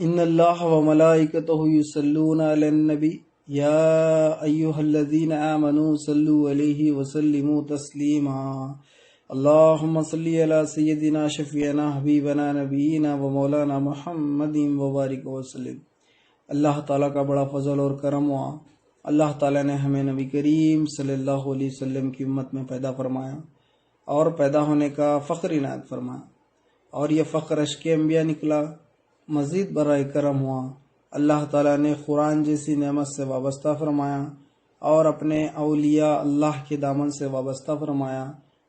ان اللہ و ملائکتہ یصلون علی النبی یا ایہا الذین آمنوا صلوا علیہ وسلموا تسلیما اللہم صلی علی سیدنا شفیعنا حبیبنا نبینا و مولانا محمد وبارک وسلم۔ اللہ تعالیٰ کا بڑا فضل اور کرم ہوا، اللہ تعالیٰ نے ہمیں نبی کریم صلی اللہ علیہ وسلم کی امت میں پیدا فرمایا اور پیدا ہونے کا فخر عنایت فرمایا، اور یہ فخر اشک انبیاء نکلا، مزید برائے کرم ہوا، اللہ تعالیٰ نے قرآن جیسی نعمت سے وابستہ فرمایا اور اپنے اولیاء اللہ کے دامن سے وابستہ فرمایا،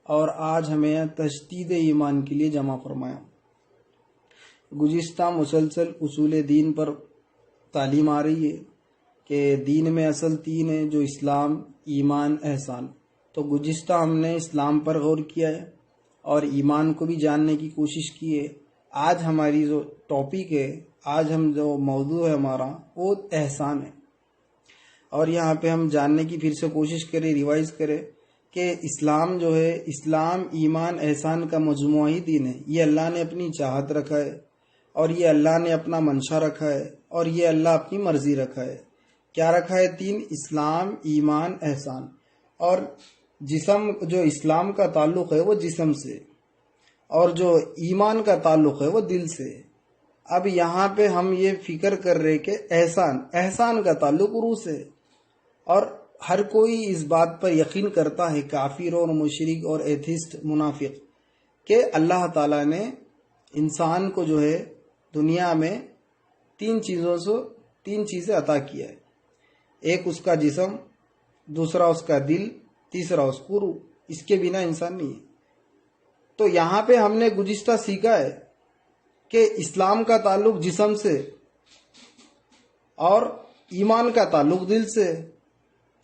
اور آج ہمیں تجدید ایمان کے لیے جمع فرمایا۔ گزشتہ مسلسل اصول دین پر تعلیم آ رہی ہے کہ دین میں اصل تین ہے، جو اسلام، ایمان، احسان۔ تو گزشتہ ہم نے اسلام پر غور کیا ہے اور ایمان کو بھی جاننے کی کوشش کی ہے۔ آج ہماری جو ٹاپک ہے، آج ہم جو موضوع ہے ہمارا، وہ احسان ہے، اور یہاں پہ ہم جاننے کی پھر سے کوشش کریں، ریوائز کریں کہ اسلام جو ہے، اسلام، ایمان، احسان کا مجموعی دین ہے۔ یہ اللہ نے اپنی چاہت رکھا ہے، اور یہ اللہ نے اپنا منشا رکھا ہے، اور یہ اللہ اپنی مرضی رکھا ہے۔ کیا رکھا ہے؟ تین: اسلام، ایمان، احسان۔ اور جسم، جو اسلام کا تعلق ہے وہ جسم سے، اور جو ایمان کا تعلق ہے وہ دل سے۔ اب یہاں پہ ہم یہ فکر کر رہے کہ احسان کا تعلق روح سے، اور ہر کوئی اس بات پر یقین کرتا ہے، کافر اور مشرک اور ایتھسٹ، منافق، کہ اللہ تعالیٰ نے انسان کو جو ہے دنیا میں تین چیزیں عطا کیا ہے۔ ایک اس کا جسم، دوسرا اس کا دل، تیسرا اس کو روح۔ اس کے بنا انسان نہیں ہے۔ تو یہاں پہ ہم نے گزشتہ سیکھا ہے کہ اسلام کا تعلق جسم سے، اور ایمان کا تعلق دل سے۔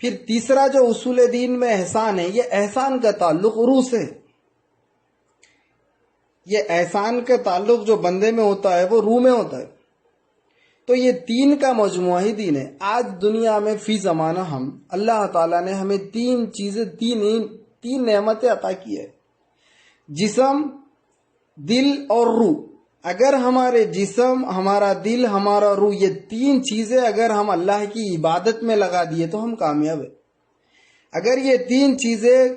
پھر تیسرا جو اصول دین میں احسان ہے، یہ احسان کا تعلق روح سے۔ یہ احسان کا تعلق جو بندے میں ہوتا ہے وہ روح میں ہوتا ہے۔ تو یہ تین کا مجموعہ ہی دین ہے۔ آج دنیا میں فی زمانہ اللہ تعالیٰ نے ہمیں تین نعمتیں عطا کی ہے: جسم، دل اور روح۔ اگر ہمارے جسم، ہمارا دل، ہمارا روح، یہ تین چیزیں اگر ہم اللہ کی عبادت میں لگا دیے تو ہم کامیاب ہیں۔ اگر یہ تین چیزیں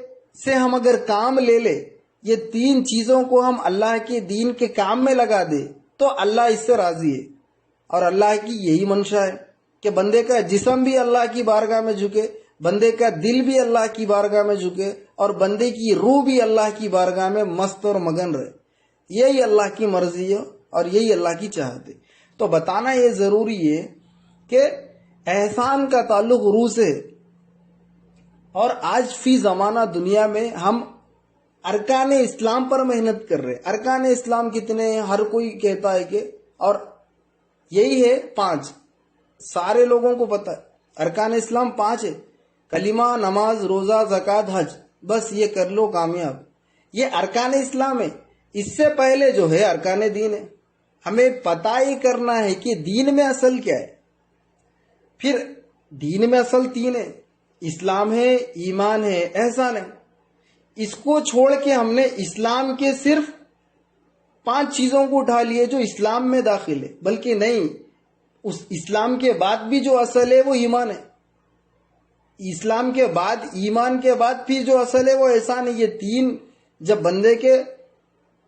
سے ہم اگر کام لے لے، یہ تین چیزوں کو ہم اللہ کے دین کے کام میں لگا دے، تو اللہ اس سے راضی ہے، اور اللہ کی یہی منشا ہے کہ بندے کا جسم بھی اللہ کی بارگاہ میں جھکے، بندے کا دل بھی اللہ کی بارگاہ میں جھکے، اور بندے کی روح بھی اللہ کی بارگاہ میں مست اور مگن رہے۔ یہی اللہ کی مرضی ہے اور یہی اللہ کی چاہت ہے۔ تو بتانا یہ ضروری ہے کہ احسان کا تعلق روح سے۔ اور آج فی زمانہ دنیا میں ہم ارکان اسلام پر محنت کر رہے ہیں۔ ارکان اسلام کتنے ہیں؟ ہر کوئی کہتا ہے کہ، اور یہی ہے 5۔ سارے لوگوں کو پتہ ہے ارکان اسلام 5 ہے: کلمہ، نماز، روزہ، زکوٰۃ، حج۔ بس یہ کر لو، کامیاب۔ یہ ارکان اسلام ہے۔ اس سے پہلے جو ہے ارکان دین ہے۔ ہمیں پتہ ہی کرنا ہے کہ دین میں اصل کیا ہے۔ پھر دین میں اصل 3 ہے: اسلام ہے، ایمان ہے، احسان ہے۔ اس کو چھوڑ کے ہم نے اسلام کے صرف 5 چیزوں کو اٹھا لیے جو اسلام میں داخل ہے، بلکہ نہیں، اس اسلام کے بعد بھی جو اصل ہے وہ ایمان ہے۔ اسلام کے بعد، ایمان کے بعد پھر جو اصل ہے وہ احسان ہے۔ یہ 3 جب بندے کے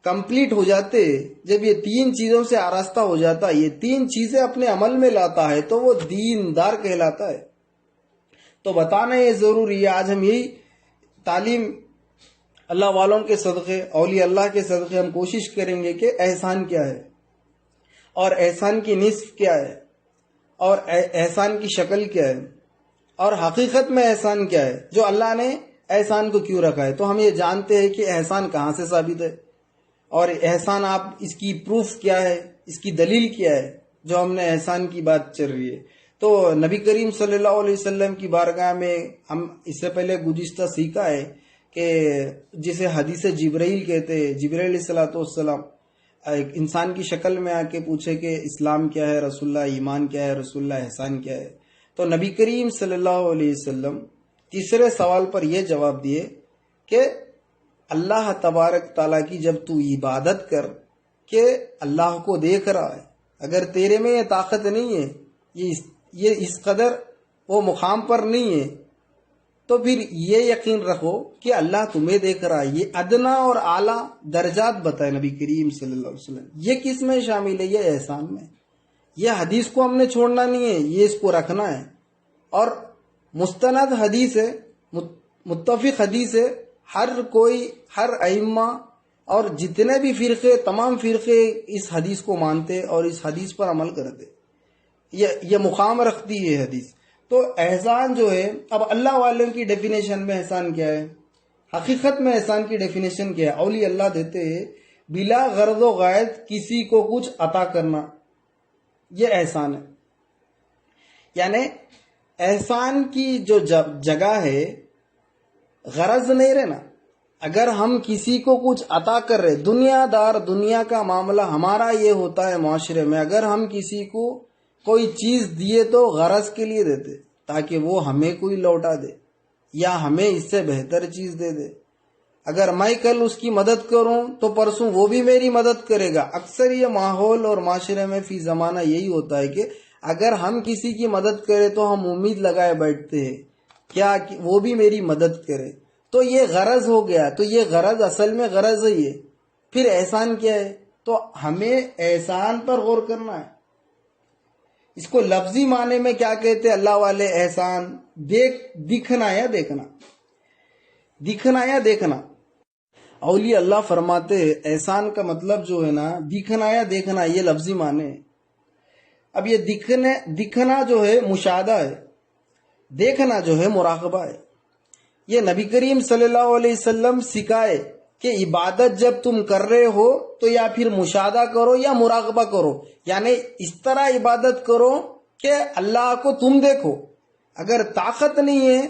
کمپلیٹ ہو جاتے، جب یہ 3 چیزوں سے آراستہ ہو جاتا، یہ 3 چیزیں اپنے عمل میں لاتا ہے، تو وہ دیندار کہلاتا ہے۔ تو بتانا یہ ضروری ہے۔ آج ہم یہی تعلیم اللہ والوں کے صدقے، اولیاء اللہ کے صدقے ہم کوشش کریں گے کہ احسان کیا ہے، اور احسان کی نصف کیا ہے، اور احسان کی شکل کیا ہے، اور حقیقت میں احسان کیا ہے، جو اللہ نے احسان کو کیوں رکھا ہے۔ تو ہم یہ جانتے ہیں کہ احسان کہاں سے ثابت ہے، اور احسان آپ اس کی پروف کیا ہے، اس کی دلیل کیا ہے، جو ہم نے احسان کی بات چل رہی ہے۔ تو نبی کریم صلی اللہ علیہ وسلم کی بارگاہ میں ہم اس سے پہلے گزشتہ سیکھا ہے کہ جسے حدیث جبرائیل کہتے ہیں، جبرائیل علیہ الصلوۃ والسلام ایک انسان کی شکل میں آ کے پوچھے کہ اسلام کیا ہے رسول اللہ، ایمان کیا ہے رسول اللہ، احسان کیا ہے۔ تو نبی کریم صلی اللہ علیہ وسلم تیسرے سوال پر یہ جواب دیے کہ اللہ تبارک تعالیٰ کی جب تو عبادت کر کہ اللہ کو دیکھ رہا ہے، اگر تیرے میں یہ طاقت نہیں ہے، یہ اس قدر وہ مقام پر نہیں ہے، تو پھر یہ یقین رکھو کہ اللہ تمہیں دیکھ رہا ہے۔ یہ ادنا اور اعلیٰ درجات بتائے نبی کریم صلی اللہ علیہ وسلم۔ یہ کس میں شامل ہے؟ یہ احسان میں۔ یہ حدیث کو ہم نے چھوڑنا نہیں ہے، یہ اس کو رکھنا ہے، اور مستند حدیث ہے، متفق حدیث ہے۔ ہر ائمہ اور جتنے بھی فرقے، تمام فرقے اس حدیث کو مانتے اور اس حدیث پر عمل کرتے۔ یہ مقام رکھتی ہے حدیث۔ تو احسان جو ہے، اب اللہ والوں کی ڈیفینیشن میں احسان کیا ہے، حقیقت میں احسان کی ڈیفینیشن کیا ہے؟ اولیاء اللہ دیتے ہیں بلا غرض و غائط کسی کو کچھ عطا کرنا، یہ احسان ہے۔ یعنی احسان کی جو جگہ ہے، غرض نہیں رہنا۔ اگر ہم کسی کو کچھ عطا کر رہے، دنیا کا معاملہ ہمارا یہ ہوتا ہے معاشرے میں، اگر ہم کسی کو کوئی چیز دیے تو غرض کے لیے دیتے تاکہ وہ ہمیں کوئی لوٹا دے یا ہمیں اس سے بہتر چیز دے دے۔ اگر میں کل اس کی مدد کروں تو پرسوں وہ بھی میری مدد کرے گا۔ اکثر یہ ماحول اور معاشرے میں فی زمانہ یہی ہوتا ہے کہ اگر ہم کسی کی مدد کریں تو ہم امید لگائے بیٹھتے ہیں کیا کہ وہ بھی میری مدد کرے، تو یہ غرض ہو گیا۔ تو یہ غرض اصل میں غرض ہی ہے۔ پھر احسان کیا ہے؟ تو ہمیں احسان پر غور کرنا ہے۔ اس کو لفظی معنی میں کیا کہتے ہیں اللہ والے؟ احسان دکھنا یا دیکھنا، دکھنا یا دیکھنا۔ اولیاء اللہ فرماتے ہیں احسان کا مطلب جو ہے نا، دکھنا یا دیکھنا، یہ لفظی معنی ہے۔ اب یہ دکھنا جو ہے مشاہدہ ہے، دیکھنا جو ہے مراقبہ ہے۔ یہ نبی کریم صلی اللہ علیہ وسلم سکھائے کہ عبادت جب تم کر رہے ہو تو یا پھر مشاہدہ کرو یا مراقبہ کرو، یعنی اس طرح عبادت کرو کہ اللہ کو تم دیکھو۔ اگر طاقت نہیں ہے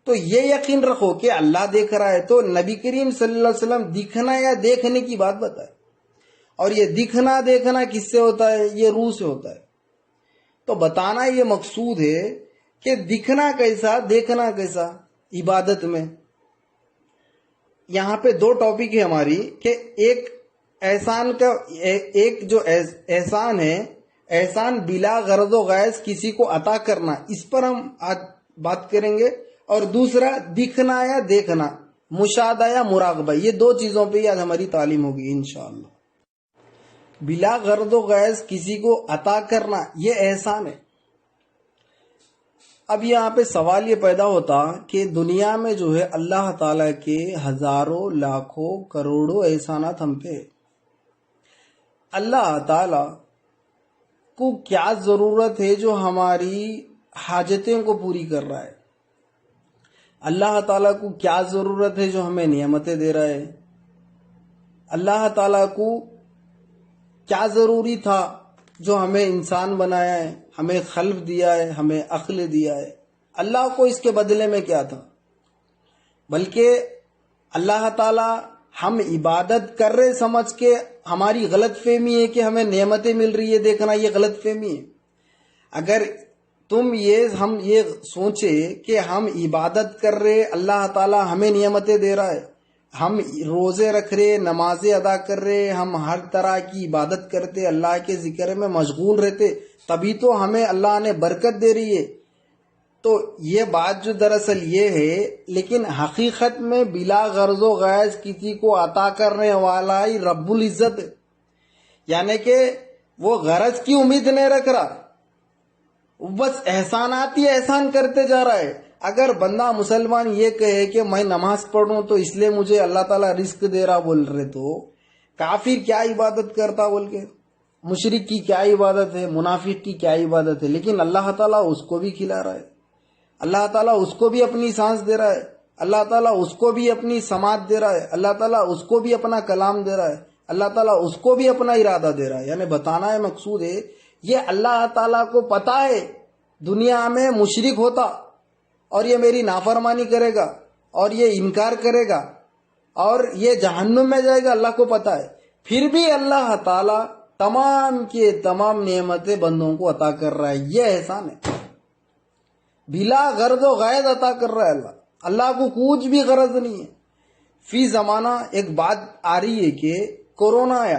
تو یہ یقین رکھو کہ اللہ دیکھ رہا ہے۔ تو نبی کریم صلی اللہ علیہ وسلم دکھنا یا دیکھنے کی بات بتائے، اور یہ دکھنا دیکھنا کس سے ہوتا ہے؟ یہ روح سے ہوتا ہے۔ تو بتانا یہ مقصود ہے کہ دکھنا کیسا، دیکھنا کیسا عبادت میں۔ یہاں پہ دو ٹاپک ہے ہماری، کہ ایک احسان کا، ایک جو احسان ہے، احسان بلا غرض و غائز کسی کو عطا کرنا، اس پر ہم آج بات کریں گے، اور دوسرا دکھنا یا دیکھنا، مشاہدہ یا مراقبہ، یہ دو چیزوں پہ آج ہماری تعلیم ہوگی انشاءاللہ۔ بلا غرض و غائز کسی کو عطا کرنا یہ احسان ہے۔ اب یہاں پہ سوال یہ پیدا ہوتا کہ دنیا میں جو ہے اللہ تعالیٰ کے ہزاروں، لاکھوں، کروڑوں احسانات ہم پہ، اللہ تعالیٰ کو کیا ضرورت ہے جو ہماری حاجتیں کو پوری کر رہا ہے؟ اللہ تعالیٰ کو کیا ضرورت ہے جو ہمیں نعمتیں دے رہا ہے؟ اللہ تعالیٰ کو کیا ضروری تھا جو ہمیں انسان بنایا ہے، ہمیں خلق دیا ہے، ہمیں عقل دیا ہے؟ اللہ کو اس کے بدلے میں کیا تھا؟ بلکہ اللہ تعالیٰ ہم عبادت کر رہے سمجھ کے، ہماری غلط فہمی ہے کہ ہمیں نعمتیں مل رہی ہے دیکھنا، یہ غلط فہمی ہے۔ اگر ہم یہ سوچے کہ ہم عبادت کر رہے، اللہ تعالیٰ ہمیں نعمتیں دے رہا ہے، ہم روزے رکھ رہے، نمازیں ادا کر رہے، ہم ہر طرح کی عبادت کرتے، اللہ کے ذکر میں مشغول رہتے، تبھی تو ہمیں اللہ نے برکت دے رہی ہے۔ تو یہ بات جو دراصل یہ ہے، لیکن حقیقت میں بلا غرض و غائز کسی کو عطا کرنے والا ہی رب العزت ہے۔ یعنی کہ وہ غرض کی امید نہیں رکھ رہا، بس احسانات ہی احسان کرتے جا رہا ہے۔ اگر بندہ مسلمان یہ کہے کہ میں نماز پڑھوں تو اس لیے مجھے اللہ تعالیٰ رزق دے رہا بول رہے، تو کافر کیا عبادت کرتا بول کے، مشرک کی کیا عبادت ہے، منافق کی کیا عبادت ہے، لیکن اللہ تعالیٰ اس کو بھی کھلا رہا ہے، اللہ تعالیٰ اس کو بھی اپنی سانس دے رہا ہے، اللہ تعالیٰ اس کو بھی اپنی سماعت دے رہا ہے، اللہ تعالیٰ اس کو بھی اپنا کلام دے رہا ہے، اللہ تعالیٰ اس کو بھی اپنا ارادہ دے رہا ہے۔ یعنی بتانا ہے مقصود ہے، یہ اللہ تعالیٰ کو پتا ہے دنیا میں مشرک ہوتا اور یہ میری نافرمانی کرے گا اور یہ انکار کرے گا اور یہ جہنم میں جائے گا، اللہ کو پتا ہے، پھر بھی اللہ تعالیٰ تمام کے تمام نعمتیں بندوں کو عطا کر رہا ہے۔ یہ احسان ہے، بلا غرض و غائز عطا کر رہا ہے اللہ۔ اللہ کو کچھ بھی غرض نہیں ہے۔ فی زمانہ ایک بات آ رہی ہے کہ کورونا آیا،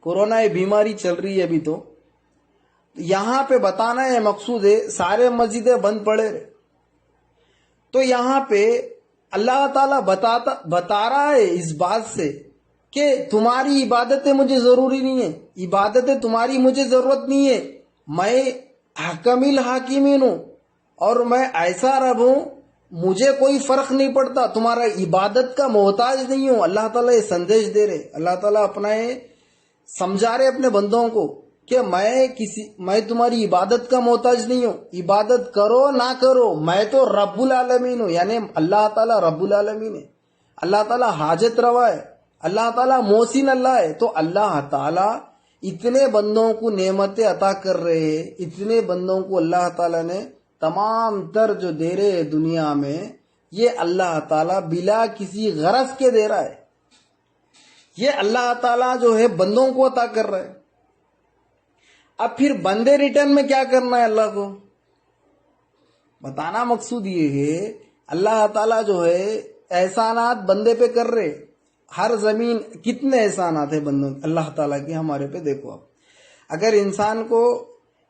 کورونا یہ بیماری چل رہی ہے ابھی، تو یہاں پہ بتانا ہے مقصود ہے سارے مسجدیں بند پڑے رہے. تو یہاں پہ اللہ تعالیٰ بتا رہا ہے اس بات سے کہ تمہاری عبادتیں مجھے ضروری نہیں ہے، عبادتیں تمہاری مجھے ضرورت نہیں ہے. میں حکم الحاکمین ہوں اور میں ایسا رب ہوں، مجھے کوئی فرق نہیں پڑتا، تمہارا عبادت کا محتاج نہیں ہوں. اللہ تعالیٰ یہ سندیش دے رہے، اللہ تعالیٰ اپنا یہ سمجھا رہے اپنے بندوں کو کہ میں تمہاری عبادت کا محتاج نہیں ہوں. عبادت کرو نہ کرو، میں تو رب العالمین ہوں. یعنی اللہ تعالیٰ رب العالمین ہے، اللہ تعالیٰ حاجت روا ہے، اللہ تعالیٰ محسن اللہ ہے. تو اللہ تعالیٰ اتنے بندوں کو نعمتیں عطا کر رہے ہیں، اتنے بندوں کو اللہ تعالیٰ نے تمام تر جو دے رہے دنیا میں، یہ اللہ تعالیٰ بلا کسی غرض کے دے رہا ہے. یہ اللہ تعالیٰ جو ہے بندوں کو عطا کر رہا ہے. اب پھر بندے ریٹرن میں کیا کرنا ہے اللہ کو بتانا مقصود یہ ہے. اللہ تعالیٰ جو ہے احسانات بندے پہ کر رہے، ہر زمین کتنے احسانات ہیں بندوں اللہ تعالیٰ کے ہمارے پہ. دیکھو اب اگر انسان کو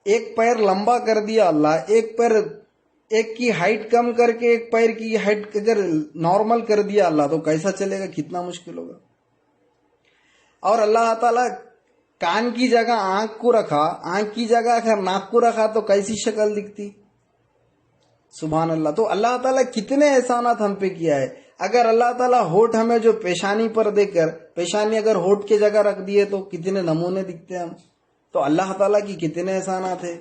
ایک پیر لمبا کر دیا اللہ، ایک کی ہائٹ کم کر کے ایک پیر کی ہائٹ اگر نارمل کر دیا اللہ، تو کیسا چلے گا، کتنا مشکل ہوگا. اور اللہ تعالیٰ کان کی جگہ آنکھ کو رکھا، آنکھ کی جگہ اگر ناک کو رکھا تو کیسی شکل دکھتی. سبحان اللہ. تو اللہ تعالیٰ کتنے احسانات ہم پہ کیا ہے. اگر اللہ تعالیٰ ہونٹ ہمیں جو پیشانی پر دے کر، پیشانی اگر ہونٹ کی جگہ رکھ دیے تو کتنے نمونے دکھتے ہیں ہم. تو اللہ تعالیٰ کی کتنے احسانات ہیں.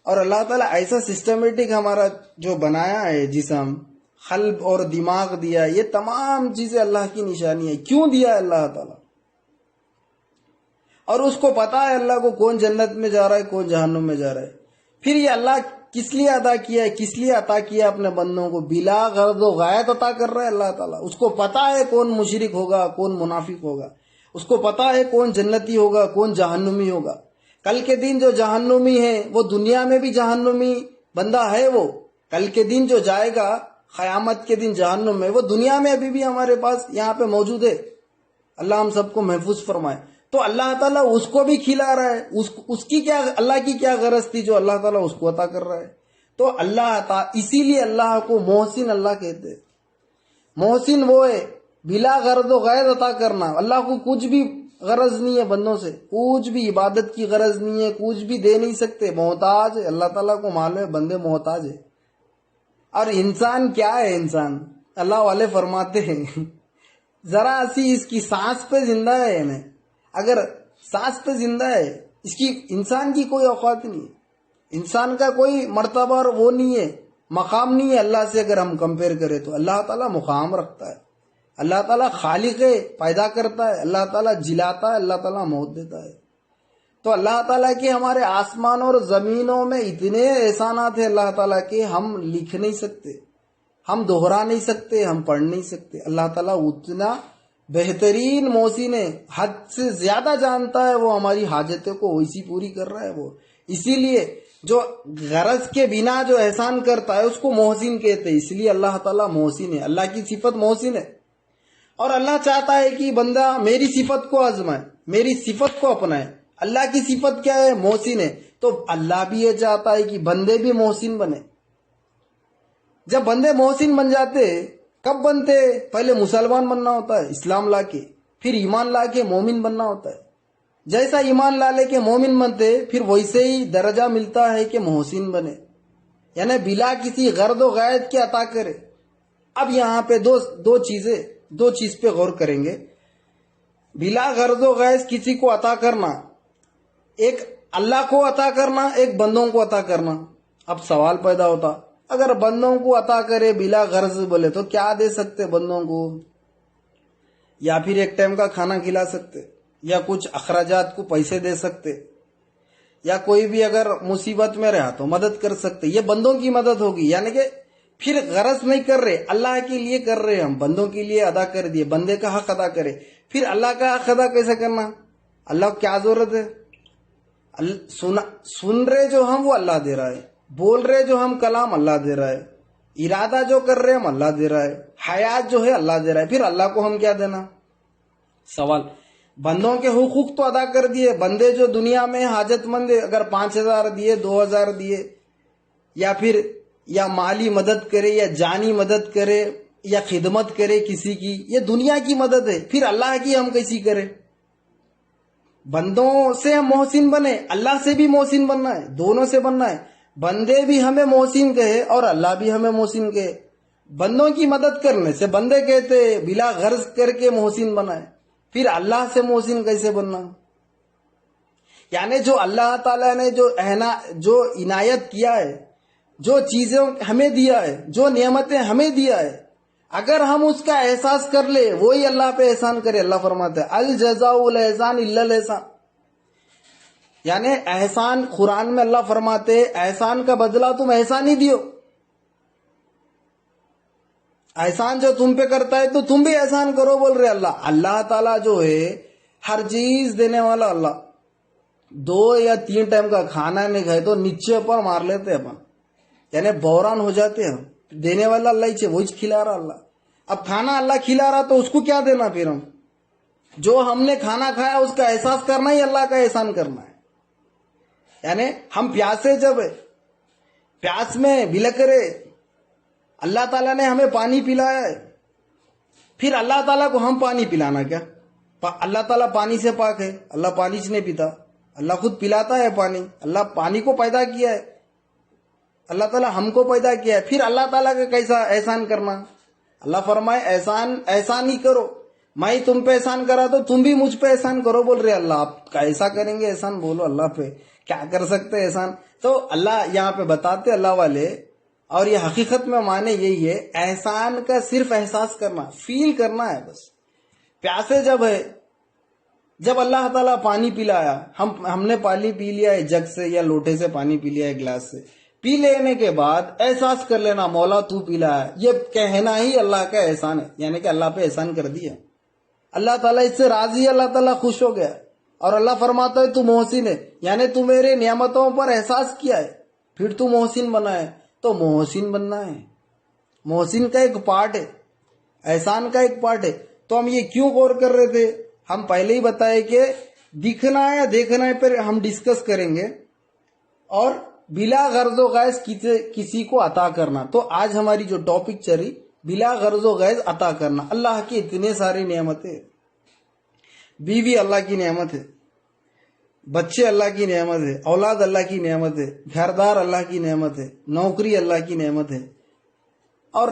اور اللہ تعالیٰ ایسا سسٹمیٹک ہمارا جو بنایا ہے جسم، قلب اور دماغ دیا، یہ تمام چیزیں اللہ کی نشانی ہے. کیوں دیا ہے اللہ تعالیٰ؟ اور اس کو پتا ہے اللہ کو کون جنت میں جا رہا ہے، کون جہنم میں جا رہا ہے. پھر یہ اللہ کس لیے ادا کیا ہے، کس لیے عطا کیا اپنے بندوں کو؟ بلا غرض و غایت عطا کر رہا ہے اللہ تعالیٰ. اس کو پتا ہے کون مشرک ہوگا، کون منافق ہوگا، اس کو پتا ہے کون جنتی ہوگا، کون جہنمی ہوگا. کل کے دن جو جہنمی ہے وہ دنیا میں بھی جہنمی بندہ ہے. وہ کل کے دن جو جائے گا قیامت کے دن جہنم میں، وہ دنیا میں ابھی بھی ہمارے پاس یہاں پہ موجود ہے. اللہ ہم سب کو محفوظ فرمائے. تو اللہ تعالیٰ اس کو بھی کھلا رہا ہے. اس کی کیا، اللہ کی کیا غرض تھی جو اللہ تعالیٰ اس کو عطا کر رہا ہے. تو اللہ تعالیٰ اسی لیے اللہ کو محسن اللہ کہتے ہیں. محسن وہ ہے بلا غرض و غیر عطا کرنا. اللہ کو کچھ بھی غرض نہیں ہے بندوں سے، کچھ بھی عبادت کی غرض نہیں ہے، کچھ بھی دے نہیں سکتے، محتاج ہے. اللہ تعالیٰ کو معلوم ہے بندے محتاج ہے. اور انسان کیا ہے؟ انسان اللہ والے فرماتے ہیں ذرا سی اس کی سانس پہ زندہ ہے. یعنی اگر سانس پہ زندہ ہے، اس کی انسان کی کوئی اوقات نہیں ہے، انسان کا کوئی مرتبہ اور وہ نہیں ہے، مقام نہیں ہے اللہ سے. اگر ہم کمپیئر کریں تو اللہ تعالیٰ مقام رکھتا ہے. اللہ تعالیٰ خالق ہے، پیدا کرتا ہے، اللہ تعالیٰ جلاتا ہے، اللہ تعالیٰ موت دیتا ہے. تو اللہ تعالیٰ کے ہمارے آسمان اور زمینوں میں اتنے احسانات ہیں اللہ تعالیٰ کے، ہم لکھ نہیں سکتے، ہم دہرا نہیں سکتے، ہم پڑھ نہیں سکتے. اللہ تعالیٰ اتنا بہترین محسن ہے، حد سے زیادہ جانتا ہے. وہ ہماری حاجتوں کو ویسی پوری کر رہا ہے. وہ اسی لیے جو غرض کے بنا جو احسان کرتا ہے اس کو محسن کہتے ہیں. اس لیے اللہ تعالیٰ محسن ہے، اللہ کی صفت محسن ہے. اور اللہ چاہتا ہے کہ بندہ میری صفت کو آزمائے، میری صفت کو اپنائے. اللہ کی صفت کیا ہے؟ محسن ہے. تو اللہ بھی یہ چاہتا ہے کہ بندے بھی محسن بنے. جب بندے محسن بن جاتے، کب بنتے؟ پہلے مسلمان بننا ہوتا ہے اسلام لا کے، پھر ایمان لا کے مومن بننا ہوتا ہے. جیسا ایمان لا لے کے مومن بنتے، پھر ویسے ہی درجہ ملتا ہے کہ محسن بنے، یعنی بلا کسی غرض و غایت کے عطا کرے. اب یہاں پہ دو چیز پہ غور کریں گے. بلا غرض و غایت کسی کو عطا کرنا، ایک اللہ کو عطا کرنا، ایک بندوں کو عطا کرنا. اب سوال پیدا ہوتا، اگر بندوں کو عطا کرے بلا غرض بولے تو کیا دے سکتے بندوں کو؟ یا پھر ایک ٹائم کا کھانا کھلا سکتے، یا کچھ اخراجات کو پیسے دے سکتے، یا کوئی بھی اگر مصیبت میں رہا تو مدد کر سکتے. یہ بندوں کی مدد ہوگی. یعنی کہ پھر غرض نہیں کر رہے، اللہ کے لیے کر رہے. ہم بندوں کے لیے ادا کر دیے، بندے کا حق ادا کرے. پھر اللہ کا حق ادا کیسے کرنا؟ اللہ کو کیا ضرورت ہے؟ سن رہے جو ہم وہ اللہ دے رہا ہے، بول رہے جو ہم کلام اللہ دے رہا ہے، ارادہ جو کر رہے ہم اللہ دے رہا ہے، حیات جو ہے اللہ دے رہا ہے. پھر اللہ کو ہم کیا دینا؟ سوال. بندوں کے حقوق تو ادا کر دیے. بندے جو دنیا میں حاجت مند ہے، اگر 5,000 دیے، 2,000 دیے، یا پھر یا مالی مدد کرے یا جانی مدد کرے یا خدمت کرے کسی کی، یہ دنیا کی مدد ہے. پھر اللہ کی ہم کیسی کریں؟ بندوں سے ہم محسن بنے، اللہ سے بھی محسن بننا ہے، دونوں سے بننا ہے. بندے بھی ہمیں محسن کہے اور اللہ بھی ہمیں محسن کہے. بندوں کی مدد کرنے سے بندے کہتے بلا غرض کر کے محسن بنائے، پھر اللہ سے محسن کیسے بننا؟ یعنی جو اللہ تعالیٰ نے جو عنایت کیا ہے، جو چیزیں ہمیں دیا ہے، جو نعمتیں ہمیں دیا ہے، اگر ہم اس کا احساس کر لے، وہی اللہ پہ احسان کرے. اللہ فرماتا ہے الجزاء الاحسان الا الاحسان. یعنی احسان، قرآن میں اللہ فرماتے احسان کا بدلہ تم احسان ہی دیو. احسان جو تم پہ کرتا ہے تو تم بھی احسان کرو بول رہے اللہ. اللہ تعالیٰ جو ہے ہر چیز دینے والا اللہ. 2 یا 3 ٹائم کا کھانا نہیں کھائے تو نیچے پر مار لیتے اپن، یعنی بحران ہو جاتے ہیں. دینے والا اللہ ہی چھے، وہی کھلا رہا اللہ. اب کھانا اللہ کھلا رہا تو اس کو کیا دینا؟ پھر ہم جو ہم نے کھانا کھایا اس کا احساس کرنا ہی اللہ کا احسان کرنا ہے. یعنی ہم پیاسے جب پیاس میں بلک رہے، اللہ تعالیٰ نے ہمیں پانی پلایا ہے، پھر اللہ تعالیٰ کو ہم پانی پلانا کیا؟ اللہ تعالیٰ پانی سے پاک ہے، اللہ پانی سے نہیں پیتا، اللہ خود پلاتا ہے پانی. اللہ پانی کو پیدا کیا ہے، اللہ تعالیٰ ہم کو پیدا کیا ہے، پھر اللہ تعالیٰ کا کیسا احسان کرنا؟ اللہ فرمائے احسان ہی کرو. میں تم پہ احسان کرا تو تم بھی مجھ پہ احسان کرو بول رہے اللہ. آپ کیسا کریں گے احسان؟ بولو اللہ پہ کیا کر سکتے احسان؟ تو اللہ یہاں پہ بتاتے اللہ والے، اور یہ حقیقت میں معنی یہی ہے، احسان کا صرف احساس کرنا، فیل کرنا ہے بس. پیاسے جب ہے، جب اللہ تعالیٰ پانی پلایا، ہم نے پانی پی لیا ہے جگ سے یا لوٹے سے پانی پی لیا ہے گلاس سے، پی لینے کے بعد احساس کر لینا مولا تو پلا ہے، یہ کہنا ہی اللہ کا احسان ہے. یعنی کہ اللہ پہ احسان کر دیا، اللہ تعالیٰ اس سے راضی ہے، اللہ تعالیٰ خوش ہو گیا. اور اللہ فرماتا ہے تو محسن ہے، یعنی تو میرے نعمتوں پر احساس کیا ہے پھر تو محسن بنا ہے. تو محسن بننا ہے، محسن کا ایک پارٹ ہے، احسان کا ایک پارٹ ہے. تو ہم یہ کیوں غور کر رہے تھے؟ ہم پہلے ہی بتائے کہ دکھنا ہے دیکھنا ہے پر ہم ڈسکس کریں گے، اور بلا غرض و غیظ کسی کو عطا کرنا. تو آج ہماری جو ٹاپک چلی بلا غرض و غیظ عطا کرنا. اللہ کی اتنے ساری نعمتیں، بیوی اللہ کی نعمت ہے، بچے اللہ کی نعمت ہے، اولاد اللہ کی نعمت ہے، گھردار اللہ کی نعمت ہے، نوکری اللہ کی نعمت ہے، اور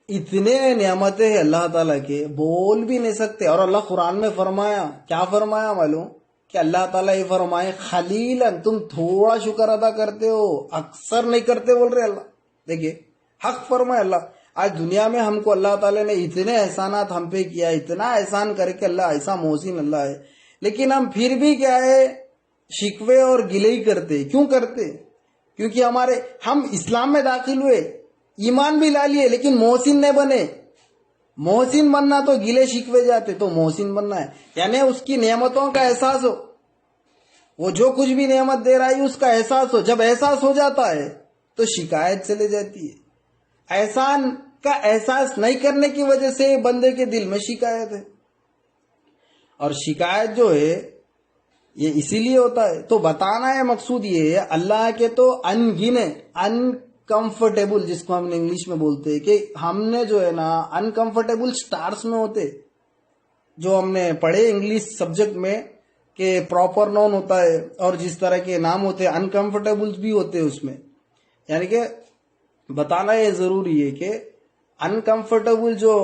اتنے نعمتیں ہیں اللہ تعالیٰ کے بول بھی نہیں سکتے. اور اللہ قرآن میں فرمایا، کیا فرمایا معلوم؟ کہ اللہ تعالیٰ یہ فرمائے خلیلاً، تم تھوڑا شکر ادا کرتے ہو، اکثر نہیں کرتے بول رہے اللہ. دیکھیے حق فرمائے اللہ. آج دنیا میں ہم کو اللہ تعالیٰ نے اتنے احسانات ہم پہ کیا، اتنا احسان کر کے اللہ ایسا محسن اللہ ہے، لیکن ہم پھر بھی کیا ہے شکوے اور گلے ہی کرتے. کیوں کرتے؟ کیونکہ ہم اسلام میں داخل ہوئے، ایمان بھی لا لیے، لیکن محسن نہیں بنے. محسن بننا تو گلے شکوے جاتے، تو محسن بننا ہے یعنی اس کی نعمتوں کا احساس ہو، وہ جو کچھ بھی نعمت دے رہا ہے اس کا احساس ہو. جب احساس ہو جاتا ہے تو شکایت چلے جاتی ہے. احسان کا احساس نہیں کرنے کی وجہ سے بندے کے دل میں شکایت ہے، اور شکایت جو ہے یہ اسی لیے ہوتا ہے. تو بتانا ہے مقصود یہ ہے اللہ کے تو انگنے انکمفرٹیبل، جس کو ہم نے انگلش میں بولتے ہیں کہ ہم نے جو ہے نا انکمفرٹیبل سٹارز میں ہوتے، جو ہم نے پڑھے انگلش سبجیکٹ میں کہ پراپر نون ہوتا ہے اور جس طرح کے نام ہوتے ہیں انکمفرٹیبل بھی ہوتے ہیں اس میں. یعنی کہ بتانا یہ ضروری ہے کہ انکمفرٹیبل جو